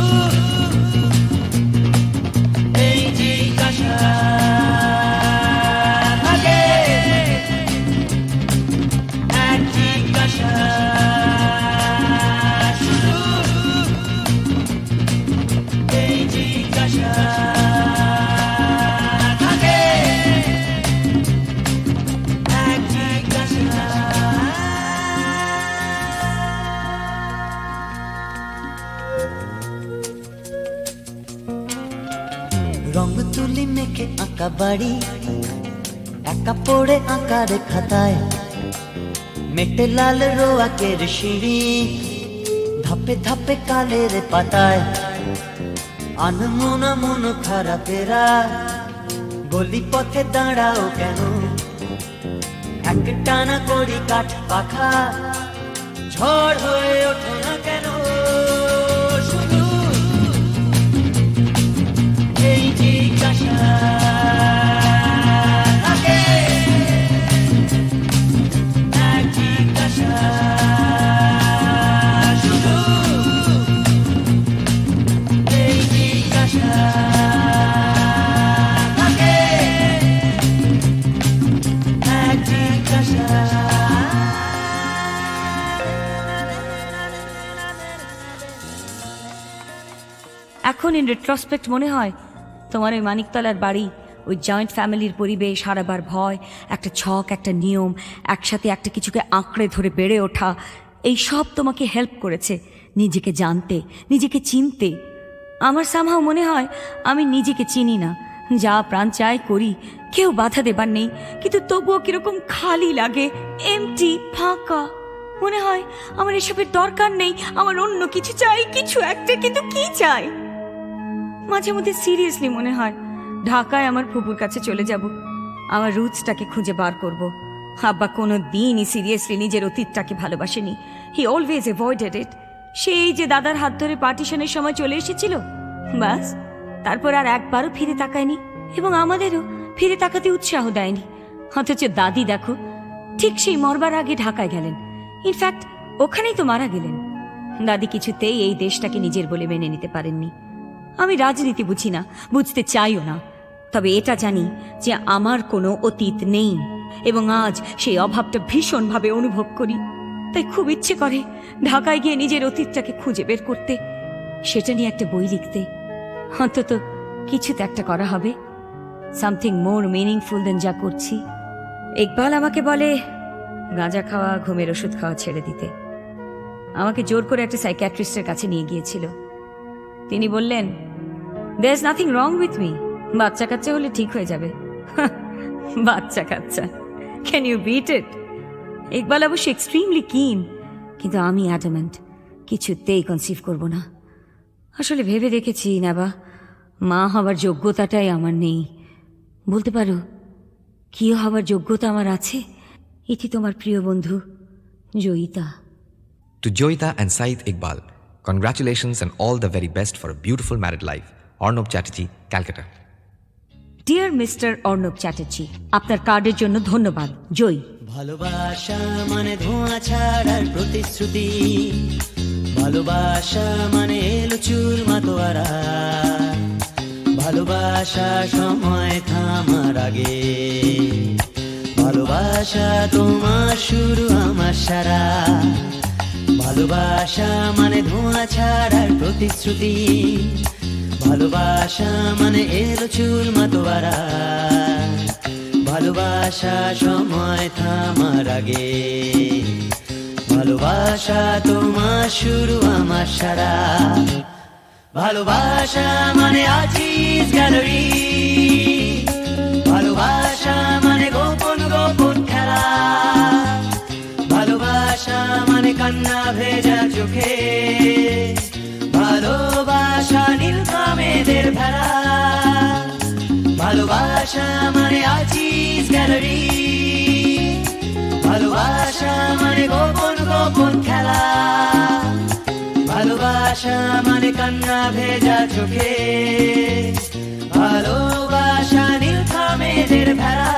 এই জিজ্ঞাসা থাকে, এক জিজ্ঞাসা, শুধু এই জিজ্ঞাসা থাকে, এক জিজ্ঞাসা। রং তুলি মেখে আঁকা বাড়ি, একা পড়ে আঁকার খাতায়, মেটে লাল রোয়াকের সিঁড়ি, ধাপে ধাপে কালের পাতায়, আনমনা মন খারাপেরা, গলি পথে দাঁড়াও কেন, এক টানা করি কাঠ পাখা, ঝড় হয়ে ওঠো না কেন, শুধু এই জিজ্ঞাসা থাকে, এক জিজ্ঞাসা, শুধু এই জিজ্ঞাসা থাকে, এক জিজ্ঞাসা। এখন ইন রেট্রোস্পেক্ট মনে হয় তোমার ওই মানিকতলার বাড়ি, ওই জয়েন্ট ফ্যামিলির পরিবেশ, হারাবার ভয়, একটা ছক, একটা নিয়ম, একসাথে একটা কিছুকে আঁকড়ে ধরে বেড়ে ওঠা, এই সব তোমাকে হেল্প করেছে নিজেকে জানতে, নিজেকে চিনতে। আমার সামহাও মনে হয় আমি নিজেকে চিনি না, যা প্রাণ চায় করি, কেউ বাধা দেবার নেই, কিন্তু তবুও কিরকম খালি লাগে, এমটি, ফাঁকা। মনে হয় আমার এসবের দরকার নেই, আমার অন্য কিছু চাই, কিছু একটা, কিন্তু কি চাই? মাঝে মধ্যে সিরিয়াসলি মনে হয় ঢাকায় আমার ফুপুর কাছে চলে যাব, আমার রুটসটাকে খুঁজে বার করব। আব্বা কোনো দিনই সিরিয়াসলি নিজের অতীতটাকে ভালোবাসেনি, হি অলওয়েজ অ্যাভয়েডেড ইট। সেই যে দাদার হাত ধরে পার্টিশনের সময় চলে এসেছিল, বাস তারপর আর একবারও ফিরে তাকায়নি, এবং আমাদেরও ফিরে তাকাতে উৎসাহ দেয়নি। অথচ দাদি দেখো, ঠিক সেই মরবার আগে ঢাকায় গেলেন, ইনফ্যাক্ট ওখানেই তো মারা গেলেন। দাদি কিছুতেই এই দেশটাকে নিজের বলে মেনে নিতে পারেননি। আমি রাজনীতি বুঝি না, বুঝতে চাইও না, তবে এটা জানি যে আমার কোনো অতীত নেই, এবং আজ সেই অভাবটা ভীষণভাবে অনুভব করি। তাই খুব ইচ্ছে করে ঢাকায় গিয়ে নিজের অতীতটাকে খুঁজে বের করতে, সেটা নিয়ে একটা বই লিখতে। অন্তত কিছু তো একটা করা হবে, সামথিং মোর মিনিংফুল দেন যা করছি। ইকবাল আমাকে বলে গাঁজা খাওয়া, ঘুমের ওষুধ খাওয়া ছেড়ে দিতে। আমাকে জোর করে একটা সাইকিয়াট্রিস্টের কাছে নিয়ে গিয়েছিল। তিনি বললেন, there is nothing wrong with me, বাচ্চা কাচ্চা হলে ঠিক হয়ে যাবে। বাচ্চা কাচ্চা, can you beat it? Iqbal অবশ্য এক্সট্রিমলি কিন, কিন্তু আমি অ্যাডামেন্ট, কিছুতেই কনসিভ করব না। আসলে ভেবে দেখেছি নেবা, মা হবার যোগ্যতাটাই আমার নেই। বলতে পারো কি হবার যোগ্যতা আমার আছে? এটি তোমার প্রিয় বন্ধু Joyita. To Joyita and Saeed Iqbal, congratulations and all the very best for a beautiful married life. Arnab Chatterjee, Calcutta. Dear mister Arnab Chatterjee, আপনার কার্ডের জন্য ধন্যবাদ। জয়। ভালোবাসা মানে ধোঁয়া ছাড়ার প্রতিশ্রুতি, ভালোবাসা মানে এলো চুল মাতোয়ারা, ভালোবাসা সময় থামার আগে, ভালোবাসা তোমার শুরু আমার সারা, ভালোবাসা মানে ধোঁয়া ছাড়ার প্রতিশ্রুতি, ভালোবাসা মানে এলো চুল মাতোয়ারা, ভালোবাসা সময় থামার আগে, ভালোবাসা তোমার শুরু আমার সারা, ভালোবাসা মানে আজিজ গ্যালারি, ভালোবাসা মানে গোপন গোপন খেলা, ভালোবাসা মানে কান্না ভেজা চোখে, ভালোবাসা নীলকামেদের ভেলা, ভালোবাসা মানে আছিস গ্যালারি, ভালোবাসা মানে গোপন গোপন খেলা, ভালোবাসা মানে কান্না ভেজা চোখে, ভালোবাসা নীলখা মেঘের ভেলা,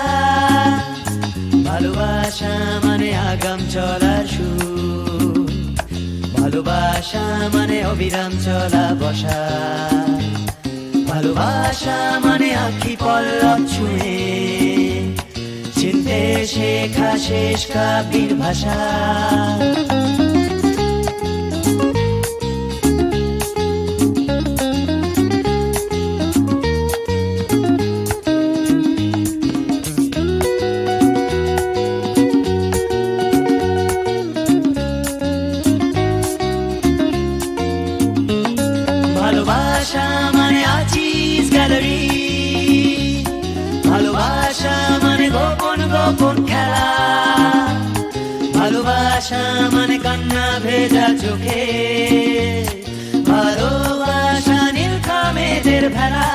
ভালোবাসা মানে আগাম চলার সুর, ভালোবাসা মানে অবিরাম চলা বসা, ভালোবাসা মানে আঁখি পল্লব ছুঁয়ে চিনতে শেখা শেষ কাব্যের ভাষা। ভালোবাসা মানে আছিস গ্যালারি, ভালোবাসা মানে গোপন গোপন খেলা, ভালোবাসা মানে কান্না ভেজা চোখে, ভালোবাসা নীলখা মেঘের ভেলা,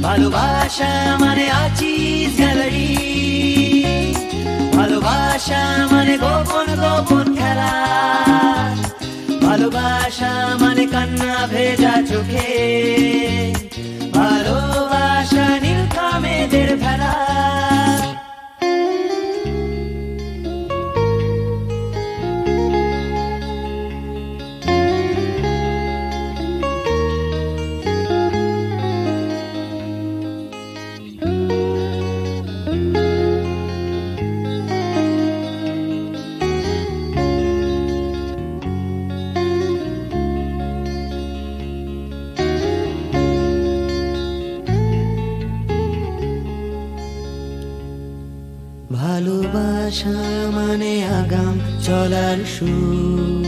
ভালোবাসা মানে আছিস গ্যালারি, ভালোবাসা মানে গোপন গোপন খেলা, ভালোবাসা মানে কান্না ভেজা চোখে, ভালোবাসা নীলখা মেঘের ভেলা। ভালোবাসা মানে আগাম চলার সুর,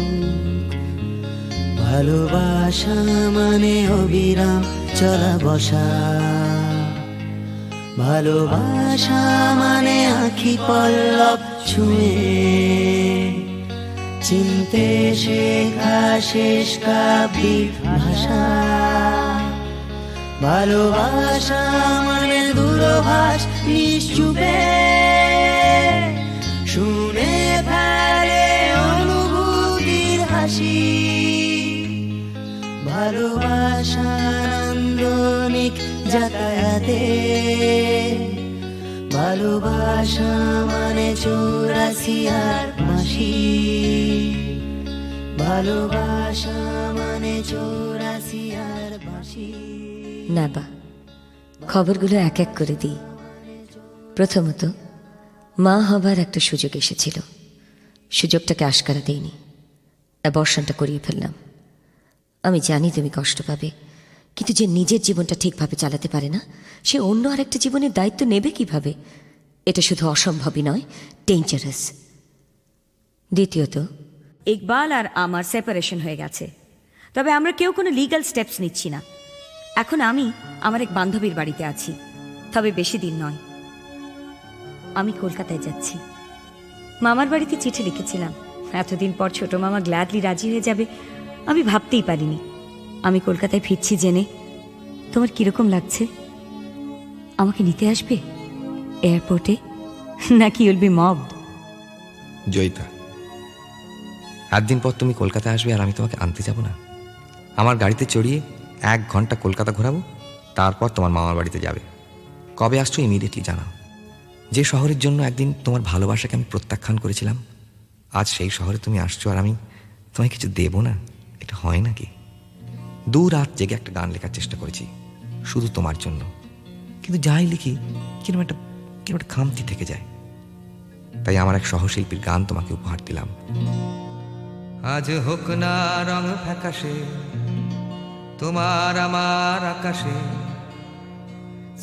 ভালোবাসা মানে অবিরাম চলা বসা, ভালোবাসা মানে আঁখি পল্লব ছুঁয়ে চিনতে শেখা শেষ কাব্যের ভাষা, ভালোবাসা মানে দূরভাষ নিশ্চুপে শুনে ফেলে অনুভূতির হাসি, ভালোবাসা নান্দনিক যাতায়াতে, ভালোবাসা মানে 84 আর মাসি, ভালোবাসা মানে 84 আর বাঁশি। না বা, খবরগুলো এক এক করে দিই। প্রথমত, মা হবার একটা সুযোগ এসেছিল, সুযোগটাকে আশকারা দেইনি, অ্যাবর্শনটা করিয়ে ফেললাম। আমি জানি তুমি কষ্ট পাবে, কিন্তু যে নিজের জীবনটা ঠিকভাবে চালাতে পারে না, সে অন্য আরেকটা জীবনের দায়িত্ব নেবে কিভাবে? এটা শুধু অসম্ভবই নয়, ডেঞ্জারাস। দ্বিতীয়ত, ইকবাল আর আমার সেপারেশন হয়ে গেছে, তবে আমরা কেউ কোনো লিগ্যাল স্টেপস নিচ্ছি না। এখন আমি আমার এক বান্ধবীর বাড়িতে আছি, তবে বেশি দিন নয়। আমি কলকাতায় যাচ্ছি। মামার বাড়িতে চিঠি লিখেছিলাম, এতদিন পর ছোট মামা গ্ল্যাডলি রাজি হয়ে যাবে আমি ভাবতেই পারিনি। আমি কলকাতায় ফিরছি জেনে তোমার কিরকম লাগছে? আমাকে নিতে আসবে এয়ারপোর্টে, নাকি ইউল বি মবড? জয়িতা, 8 দিন পর তুমি কলকাতায় আসবে আর আমি তোমাকে আনতে যাব না? আমার গাড়িতে চড়িয়ে 1 ঘন্টা কলকাতা ঘোরাবো, তারপর তোমার মামার বাড়িতে যাবে। কবে আসছো ইমিডিয়েটলি জানাও। যে শহরের জন্য একদিন তোমার ভালোবাসাকে আমি প্রত্যাখ্যান করেছিলাম, আজ সেই শহরে তুমি আসছো আর আমি তোমায় কিছু দেবো না? এটা হয় নাকি? 2 রাত জেগে একটা গান লেখার চেষ্টা করেছি শুধু তোমার জন্য, কিন্তু যাই লিখি কিরকম একটা খামতি থেকে যায়। তাই আমার এক সহশিল্পীর গান তোমাকে উপহার দিলাম। আজ হোক না রং ফ্যাকাশে তোমার আমার আকাশে,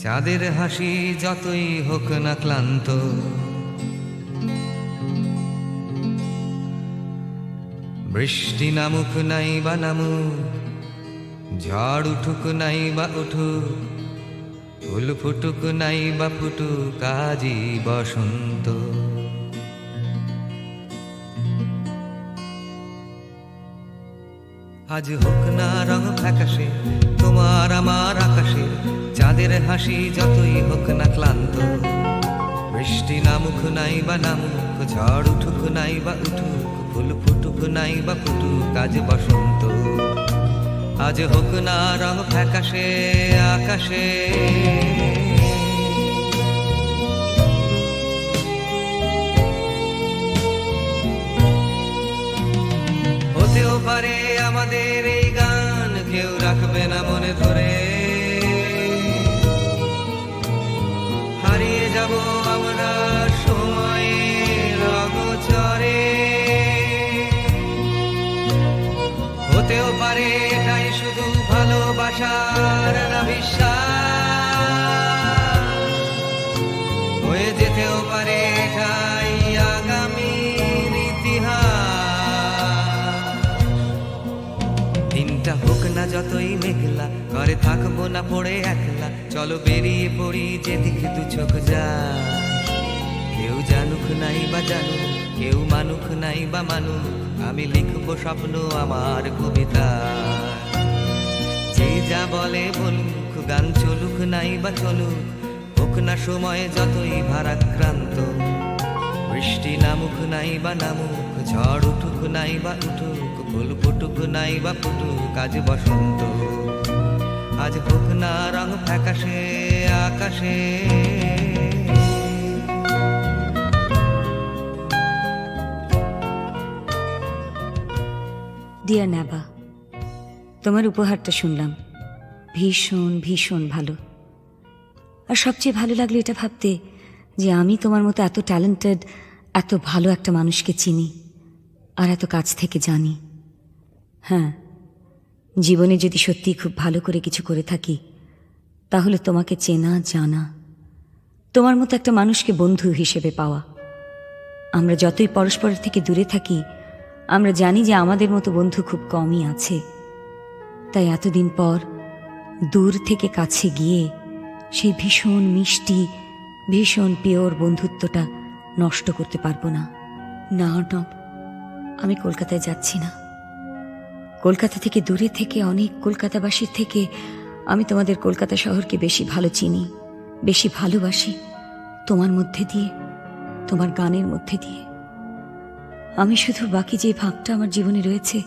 চাঁদের হাসি যতই হোক না ক্লান্ত, বৃষ্টি নামুক নাই বা নামুক, ঝড় উঠুক নাই বা উঠুক, ফুল ফুটুক নাই বা ফুটুক, আজই বসন্ত। আজ হোক না রং ফ্যাকাশে তোমার আমার আকাশে, চাঁদের হাসি যতই হোক না ক্লান্ত। বৃষ্টি নামুক নাই বা নামুক, ঝড় উঠুক নাই বা উঠুক, ফুল ফুটুক নাই বা ফুটুক, আজ বসন্ত। আজ হোক না রং ফ্যাকাশে আকাশে। হতেও পারে আমাদের এই গান কেউ রাখবে না মনে ধরে, হারিয়ে যাব আমরা সময়ের অগোচরে। হতেও পারে এটাই শুধু ভালোবাসার না বিশ্বাস, হয়ে যেতেও পারে এটাই আগামীর ইতিহাস। দিনটা হোক না যতই মেঘলা, ঘরে থাকবো না পড়ে একলা, চলো বেরিয়ে পড়ি যেদিকে দু চোখ যায়। কেউ জানুক নাই বা জানুক, কেউ মানুক নাই বা মানুক, আমি লিখবো স্বপ্ন আমার কবিতা। যে যা বলে বলুক, গান চলুক নাই বা চলুক, হোক না সময় যতই ভারাক্রান্ত। বৃষ্টি নামুক নাই বা নামুক, ঝড় উঠুক নাই বা উঠুক, ফুল ফুটুক নাই বা ফুটুক, আজ বসন্ত। আজ হোক না রং ফ্যাকাশে আকাশে। ডিয়ার নাবা, তোমার উপহারটা শুনলাম, ভীষণ ভীষণ ভালো। আর সবচেয়ে ভালো লাগলো এটা ভাবতে যে আমি তোমার মতো এত ট্যালেন্টেড, এত ভালো একটা মানুষকে চিনি আর এত কাছ থেকে জানি। হ্যাঁ, জীবনে যদি সত্যিই খুব ভালো করে কিছু করে থাকি, তাহলে তোমাকে চেনা জানা, তোমার মতো একটা মানুষকে বন্ধু হিসেবে পাওয়া। আমরা যতই পরস্পরের থেকে দূরে থাকি, আমরা জানি যে আমাদের মতো বন্ধু খুব কমই আছে। তাই এতদিন পর দূর থেকে কাছে গিয়ে সেই ভীষণ মিষ্টি, ভীষণ পিওর বন্ধুত্বটা নষ্ট করতে পারবো না। না অর্ণব, আমি কলকাতায় যাচ্ছি না। কলকাতা থেকে দূরে থেকে, অনেক কলকাতাবাসীর থেকে আমি তোমাদের কলকাতা শহরকে বেশি ভালো চিনি, বেশি ভালোবাসি, তোমার মধ্যে দিয়ে, তোমার গানের মধ্যে দিয়ে। আমি শুধু বাকি যে ভাগটা আমার জীবনে রয়েছে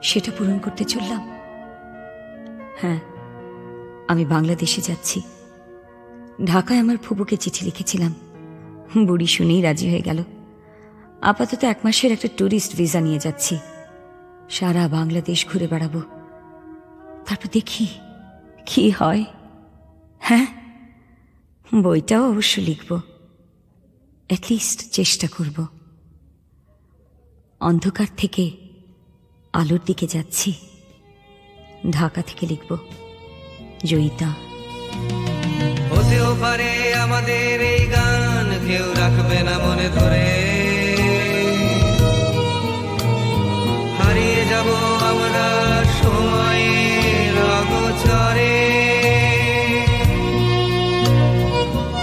সেটা পূরণ করতে চললাম। হ্যাঁ, আমি বাংলাদেশে যাচ্ছি। ঢাকায় আমার ফুপুকে চিঠি লিখেছিলাম, বুড়ি শুনেই রাজি হয়ে গেল। আপাতত 1 মাসের একটা ট্যুরিস্ট ভিসা নিয়ে যাচ্ছি। সারা বাংলাদেশ ঘুরে বেড়াবো, তারপর দেখি কি হয়। হ্যাঁ, বইটাও অবশ্য লিখব, অ্যাটলিস্ট চেষ্টা করব। অন্ধকার থেকে আলোর দিকে যাচ্ছি, ঢাকা থেকে লিখব জয়িতা। হতেও পারে আমাদের এই গান কেউ রাখবে না মনে ধরে, হারিয়ে যাব আমরা সময়ের অগোচরে।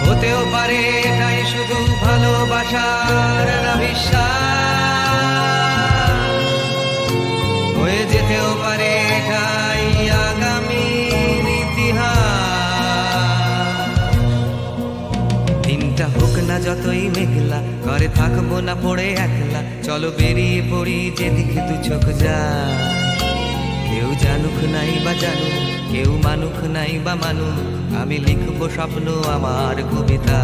হতেও পারে এটাই শুধু ভালোবাসার না বিশ্বাস, হয়ে যেতেও পারে এটাই আগামীর ইতিহাস। দিনটা হোক না যতই মেঘলা, ঘরে থাকবো না পড়ে একলা, চলো বেরিয়ে পড়ি যেদিকে দু চোখ যায়। কেউ জানুক নাই বা জানুক, কেউ মানুক নাই বা মানুক, আমি লিখবো স্বপ্ন আমার কবিতা।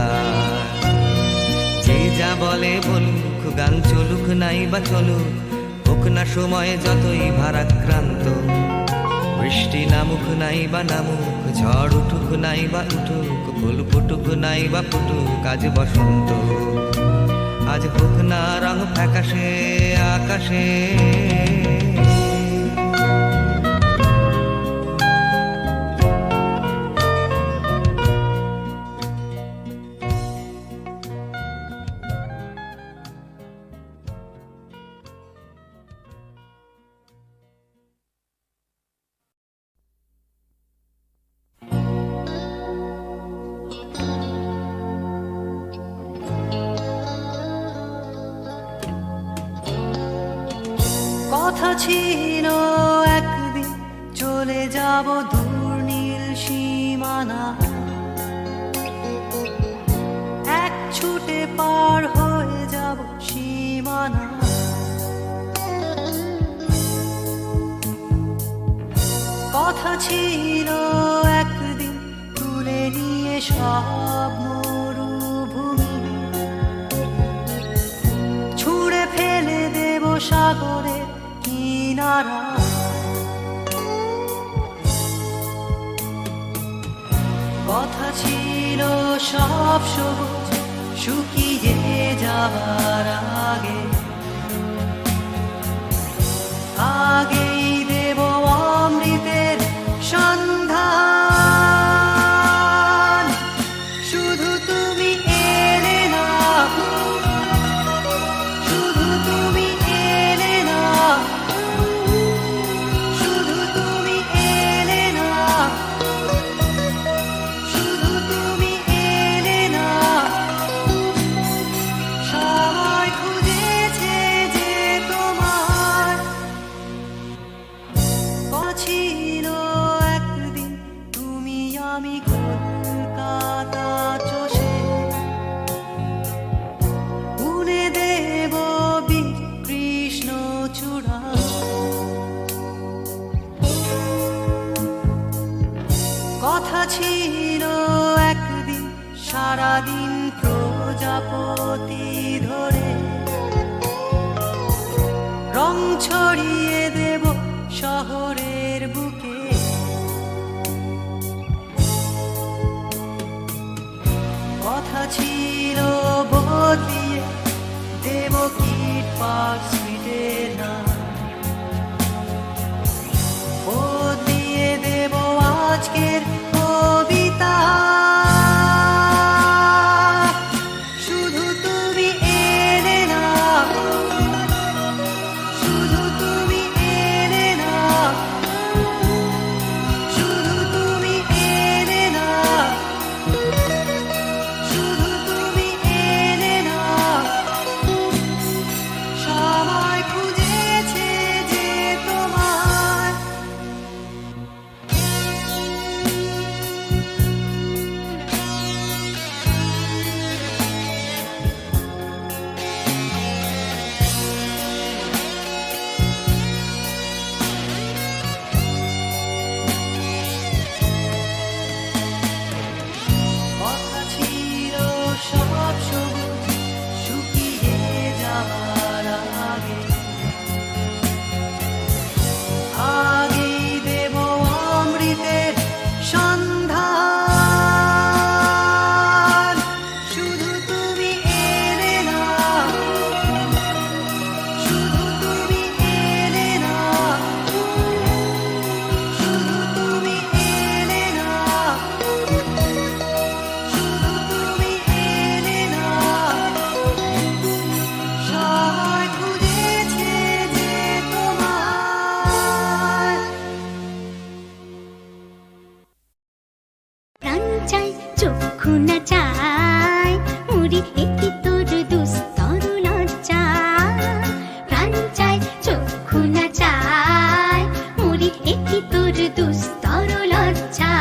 যে যা বলে বলুক, গান চলুক নাই বা চলুক, হোক না সময় যতই ভারাক্রান্ত। বৃষ্টি নামুক নাই বা নামুক, ঝড় উঠুক নাই বা উঠুক, ফুল ফুটুক নাই বা ফুটুক, আজ বসন্ত। আজ হোক না রং ফ্যাকাশে আকাশে। কথা ছিল যাব দূর নীল সীমানা, এক ছুটে পার হয়ে যাব সীমানা। কথা ছিল একদিন তুলে নিয়ে সব মরুভূমি, ছুঁড়ে ফেলে দেব সাগরের কিনারা। কথা ছিল সব সবুজ শুকিয়ে যাবার আগে, আগেই দেব অমৃতের সন্ধান। শুধু তুমি এলে না, শুধু তুমি এলে না, শুধু তুমি এলে না, শুধু তুমি এলে না। সবাই খুঁজেছে যে তোমার ছিল একদিন তুমি আমি কলকাতা চষে বুনে দেব কৃষ্ণ চূড়া। কথা ছিল একদিন সারাদিন প্রজাপতি ধরে রং ছড়িয়ে দেব শহরের বুকে। কথা ছিল বদলিয়ে দেব কিট পার্ক স্ট্রিটের নাম, বদলিয়ে দেব আজকের কবিতা। শুধু তুমি এলে না, শুধু তুমি এলে না, শুধু তুমি এলে না, শুধু তুমি এলে না। সবাই খুঁজেছে যে তোমার কথা ছিল সব সবুজ শুকিয়ে যাবার আগে, আগেই দেব অমৃতের সন্ধান। শুধু তুমি এলে না, শুধু তুমি এলে না, শুধু তুমি এলে না, শুধু তুমি এলে না। সবাই খুঁজেছে যে তোমার প্রাণ চাই চক্ষু না চাই মুড়ি একটি তোর দুস্তর লজ্জা। প্রাণ চাই চক্ষু না চাই মুড়ি একটি তোর দুস্তর লজ্জা।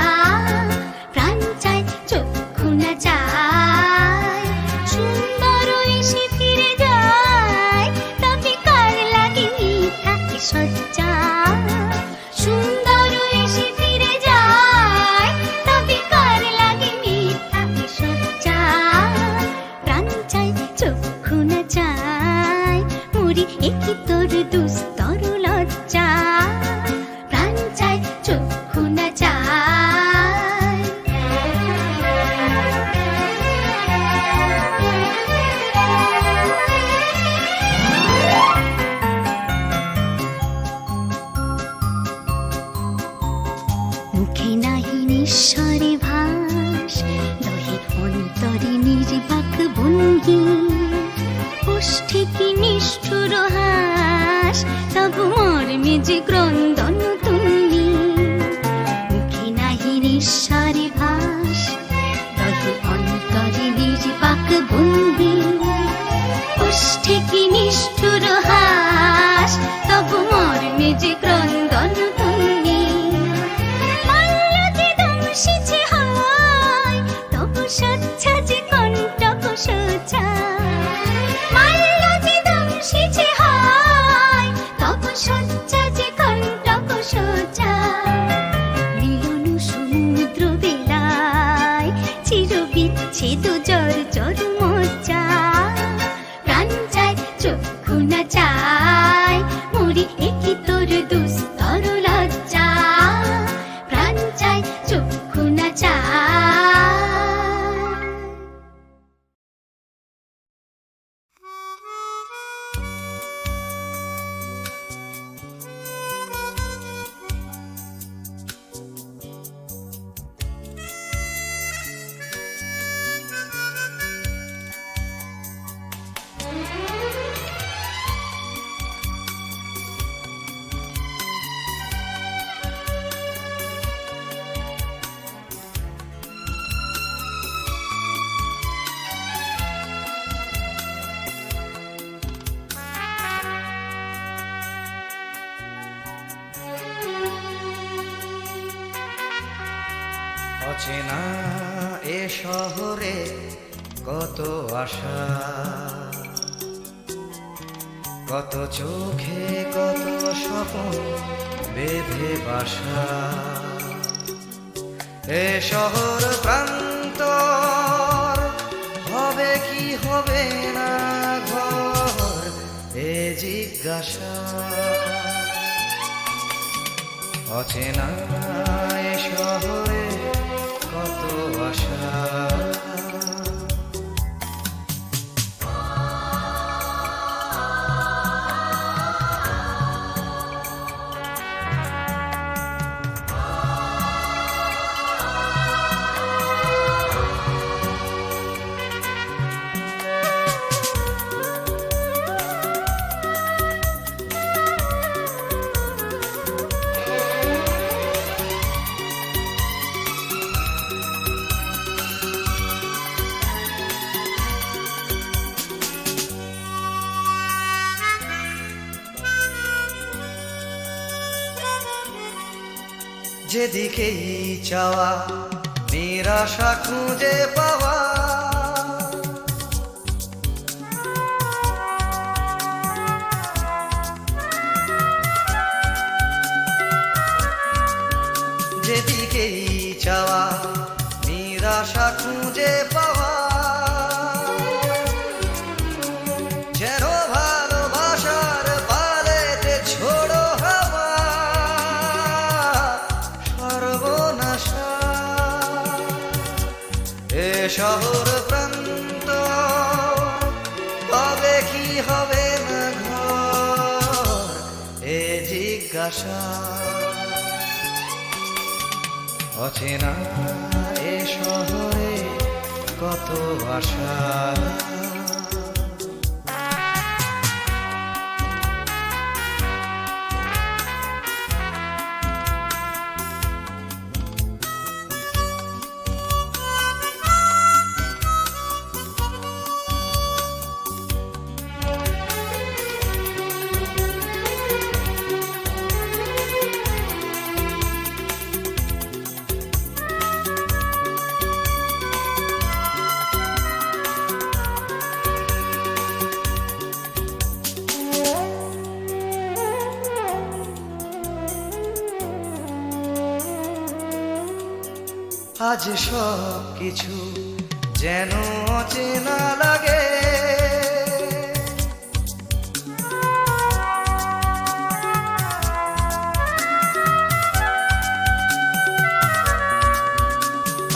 প্রাণ চাই চক্ষু না চাই সুন্দর এসে ফিরে যায়, তবে কার লাগে মিথ্যা সজ্জা। সুন্দর এসে ফিরে যায়, তবে কার লাগে মিথ্যা সজ্জা। প্রাণ চাই চক্ষু না চাই মুড়ি একটি তোর দুস্তর লজ্জা। প্রাণ চাই চক্ষু না চাই। মুখে নাহি নিঃস্বরে ভাস, দহে অন্তরে নির্বাক ভঙ্গি। ওষ্ঠে কি নিষ্ঠুর হাস, তবু মর্মে যে ক্রন্দন তুঙ্গি। মুখে নাহি নিঃস্বরে ভাস, দহে অন্তরে নির্বাক ভঙ্গি। ওষ্ঠে কি নিষ্ঠুর হাস, তবু মর্মে যে ক্রন্দন তুঙ্গি। অচেনা এ শহরে কত আশা, কত চোখে কত স্বপ্ন বেঁধে বাসা। এ শহর প্রান্তর হবে কি হবে না ঘর, এ জিজ্ঞাসা। অচেনা এ শহরে কত আশা। যেদিকেই চাওয়া নিরাশা খুঁজে পাওয়া, যেদিকেই চাওয়া নিরাশা খুঁজে পাওয়া। যেন ভালোবাসার পালেতে ছোড়ো হাওয়া সর্বনাশা। এ শহর প্রান্ত হবে কি হবে না ঘর, এ জিজ্ঞাসা। অচেনা এ শহরে কত আশা। আজ সব কিছু যেন অচেনা লাগে,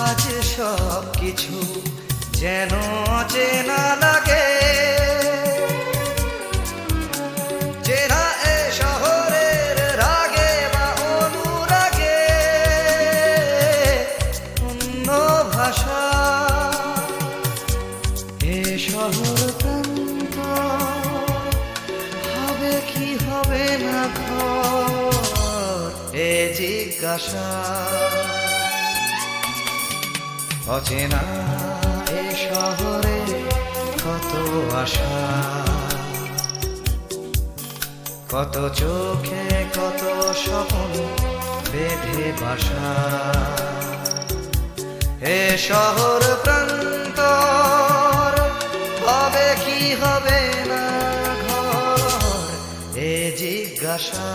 আজ সব কিছু যেন অচেনা লাগে। চেনা এ শহরের রাগে বা অনুরাগে অন্য ভাষা। এ শহর প্রান্ত হবে কি হবে না ঘর, এ জিজ্ঞাসা। অচেনা এ শহরে কত আশা, কত চোখে কত স্বপ্ন বেঁধে বাসা। এ শহর প্রান্তর হবে কি হবে না ঘর, এ জিজ্ঞাসা।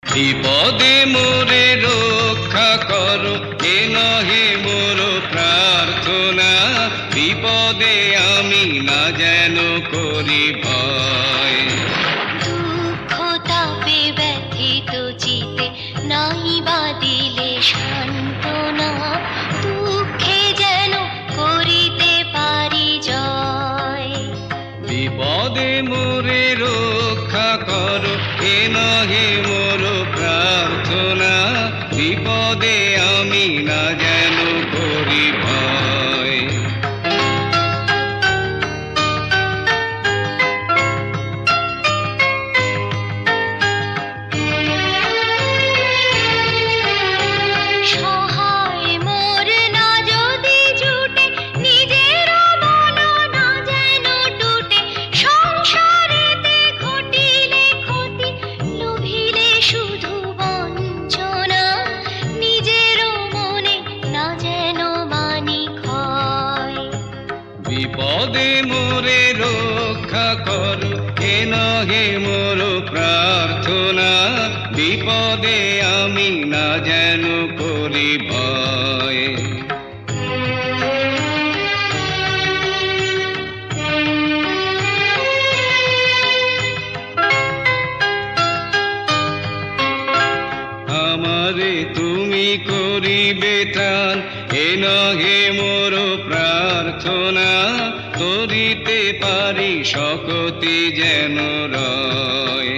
বিপদে মোরে রক্ষা করো, এ নহে মোর প্রার্থনা। বিপদে আমি না যেন করি ভয়। দুঃখ তাপে ব্যথিত চিতে নাই বা দিলে সান্ত্বনা, দুঃখে যেন করিতে পারি জয়। বিপদে মোরে রক্ষা করো, এ নহে মোর প্রার্থনা। বিপদে আমি না যেন করি ভয়। রক্ষা করো এ নহে মোর প্রার্থনা, বিপদে আমি না যেন করি ভয়। আমারে তুমি করিবে ত্রাণ এ নহে মোর প্রার্থনা, করিতে পারি শকতি যেন রয়।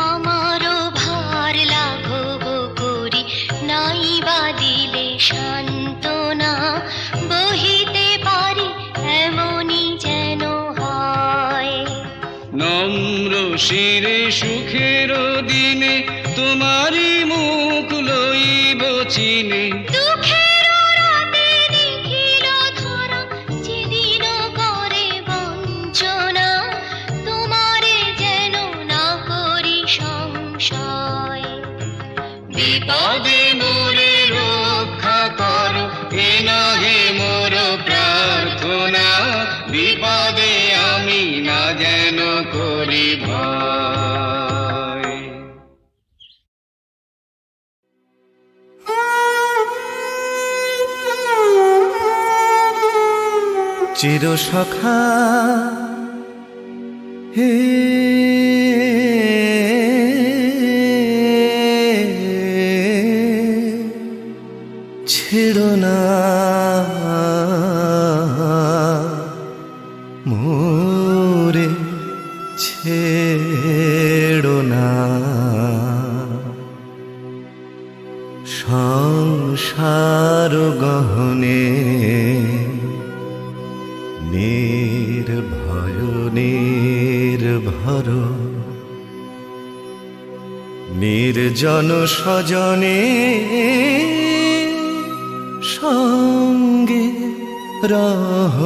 আমারও ভার লাঘব করি নাই বা দিলে সান্ত্বনা, বহিতে পারি এমনই যেন হয়। নম্র শিরে সুখের দিনে তোমারই মুখ লইব চিনে, দুঃখের রাতে নিখিল ধরা যেদিন করে বঞ্চনা, তোমারে যেন না করি সংশয়। বিপদে মোরে রক্ষা করো এ নহে মোর প্রার্থনা, বিপদে আমি না যেন করি ভয়। চিরসখা হে ছেড়ো না মোরে, ছেড়ো না সংসার গহনে নির্ভয় নির্ভর নির্জন স্বজনে সঙ্গে রহ।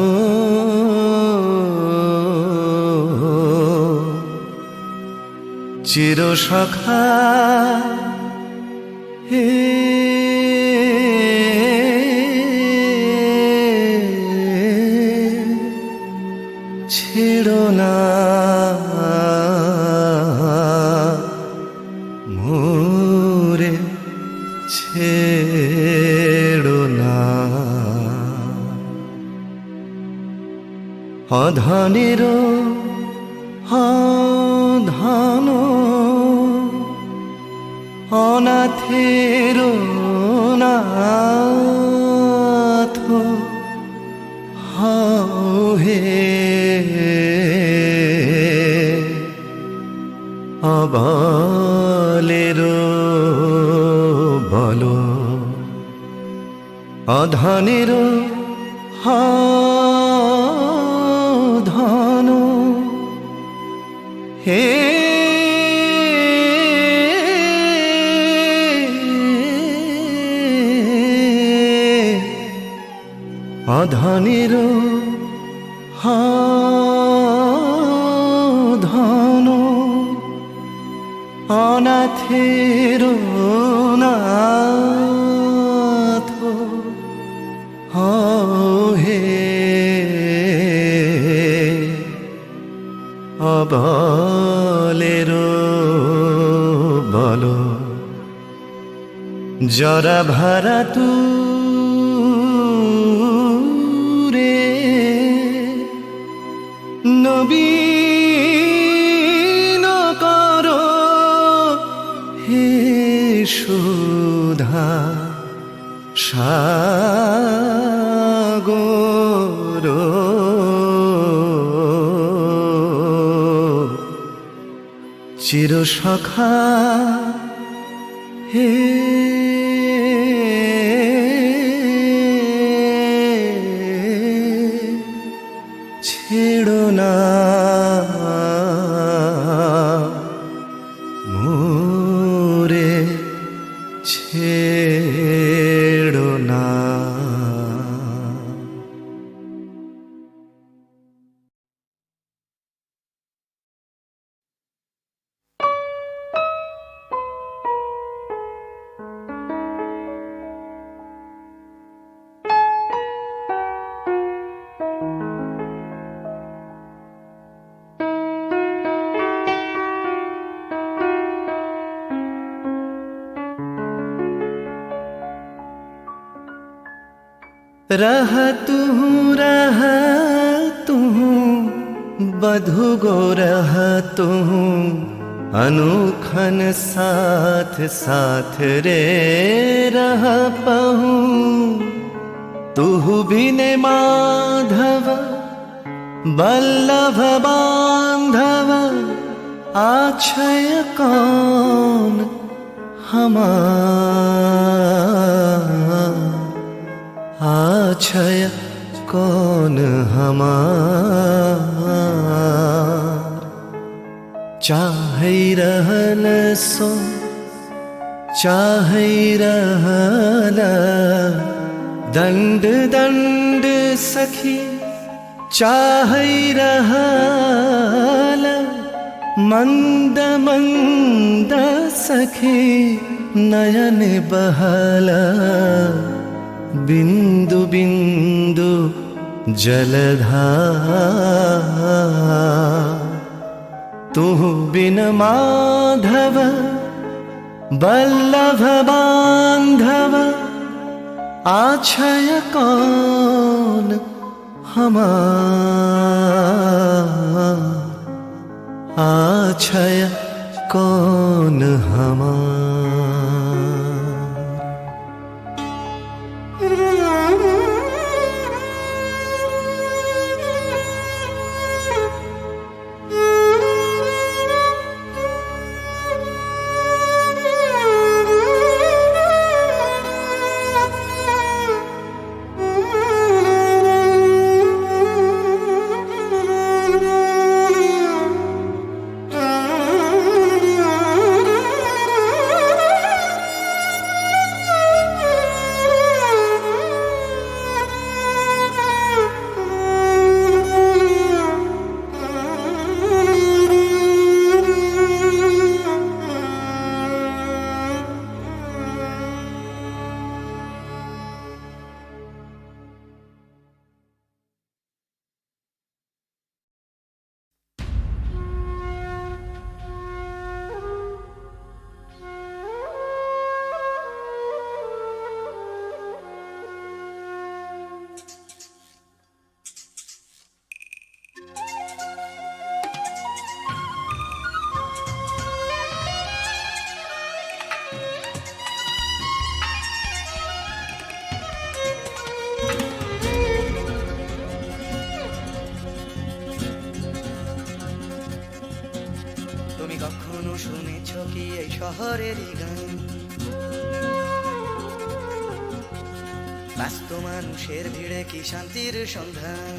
চিরসখা হে ছেড়ো না মোরে, ছেড়ো না অধনের ধন অনাথের নাথ হে অবলের বল অধনের ধন হে অধনের ধন অনাথের নাথ হে অবলের বল জরা ভারা তু রে নবীন কর হে সুধা সাগর চিরসখা হে ছেড়ো না মোরে, ছেড়ো না। रह तू बधु गो रह तू अनुखन साथ साथ रे रह पहूँ तू बिने माधव बल्लभ बांधव आछय कौन हमार आछय कौन हमार चाहै रहल सो चाहै रहल दंड दंड सखी चाहै रहल मंद मंद सखी नयन बहल बिंदु बिंदु जलधार तू बिन माधव बल्लभ बांधव आछय कौन हमार आछय कौन हमार। তুমি কখনো শুনেছ কি এই শহরেরই গান? ব্যস্ত মানুষের ভিড়ে কি শান্তির সন্ধান?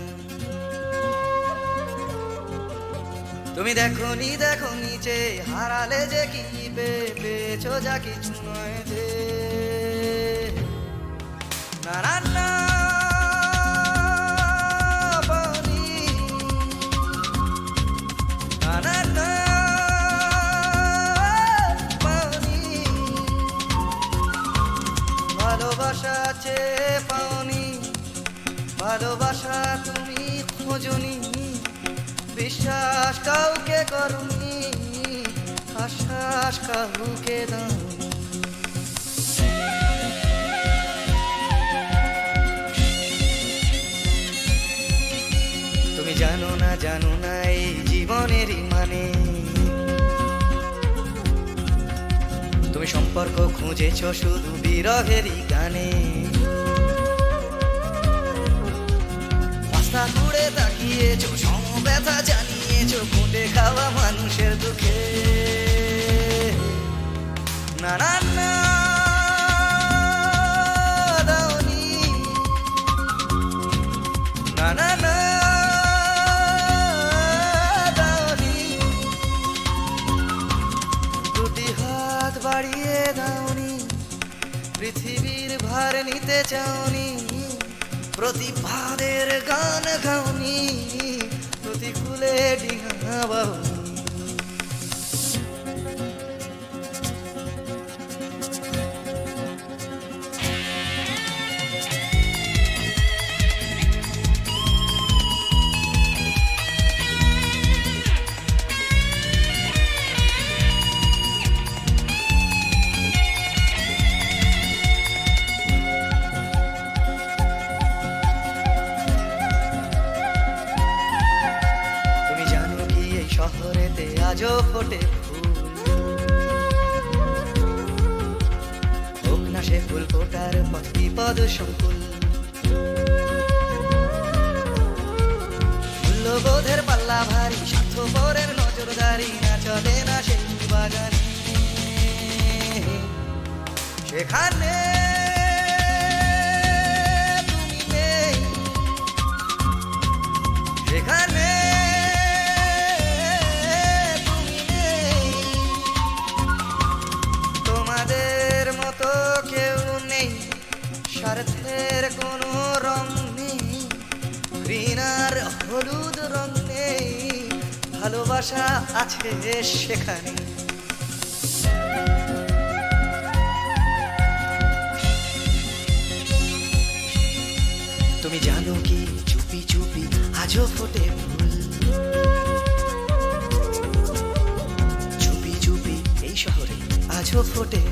তুমি দেখোনি যে হারালে যে কি পেয়েছো যা কিছু নয় যে না না না পানি না না না পানি ভালোবাসা আছে পাওনি ভালোবাসা তুমি খোঁজনি বিশ্বাস কাউকে করুনি আশ্বাস কাউকে দাওনি তুমি জানো না এই জীবনেরই মানে তুমি সম্পর্ক খুঁজেছো শুধু বিরহেরই গানে রাস্তা ঘুরে তাকিয়েছো সমব্যথা জানিয়েছো খুঁটে খাওয়া মানুষের দুঃখে না না না দাওনি না না না দাওনি দুটি হাত বাড়িয়ে দাওনি পৃথিবীর ভার নিতে চাওনি প্রতিবাদের গান গাওনি প্রতিকূলে ডিঙা বাহুনি আজও ফোটে ফুল। হোক না সে ফুল ফোটার পথ বিপদ সংকুল, মূল্যবোধের পাল্লা ভারী, স্বার্থপরের নজরদারি না চলে না সেই বাগানে। সেখানে তুমি নেই, সেখানে তুমি নেই, তোমাদের মতো কেউ নেই, স্বার্থের কোনো রং নেই, ঘৃণার হলুদ রং নেই, ভালোবাসা আছে সেখানে। তুমি জানো কি চুপি চুপি আজও ফোটে ফুল, চুপি চুপি এই শহরে আজও ফোটে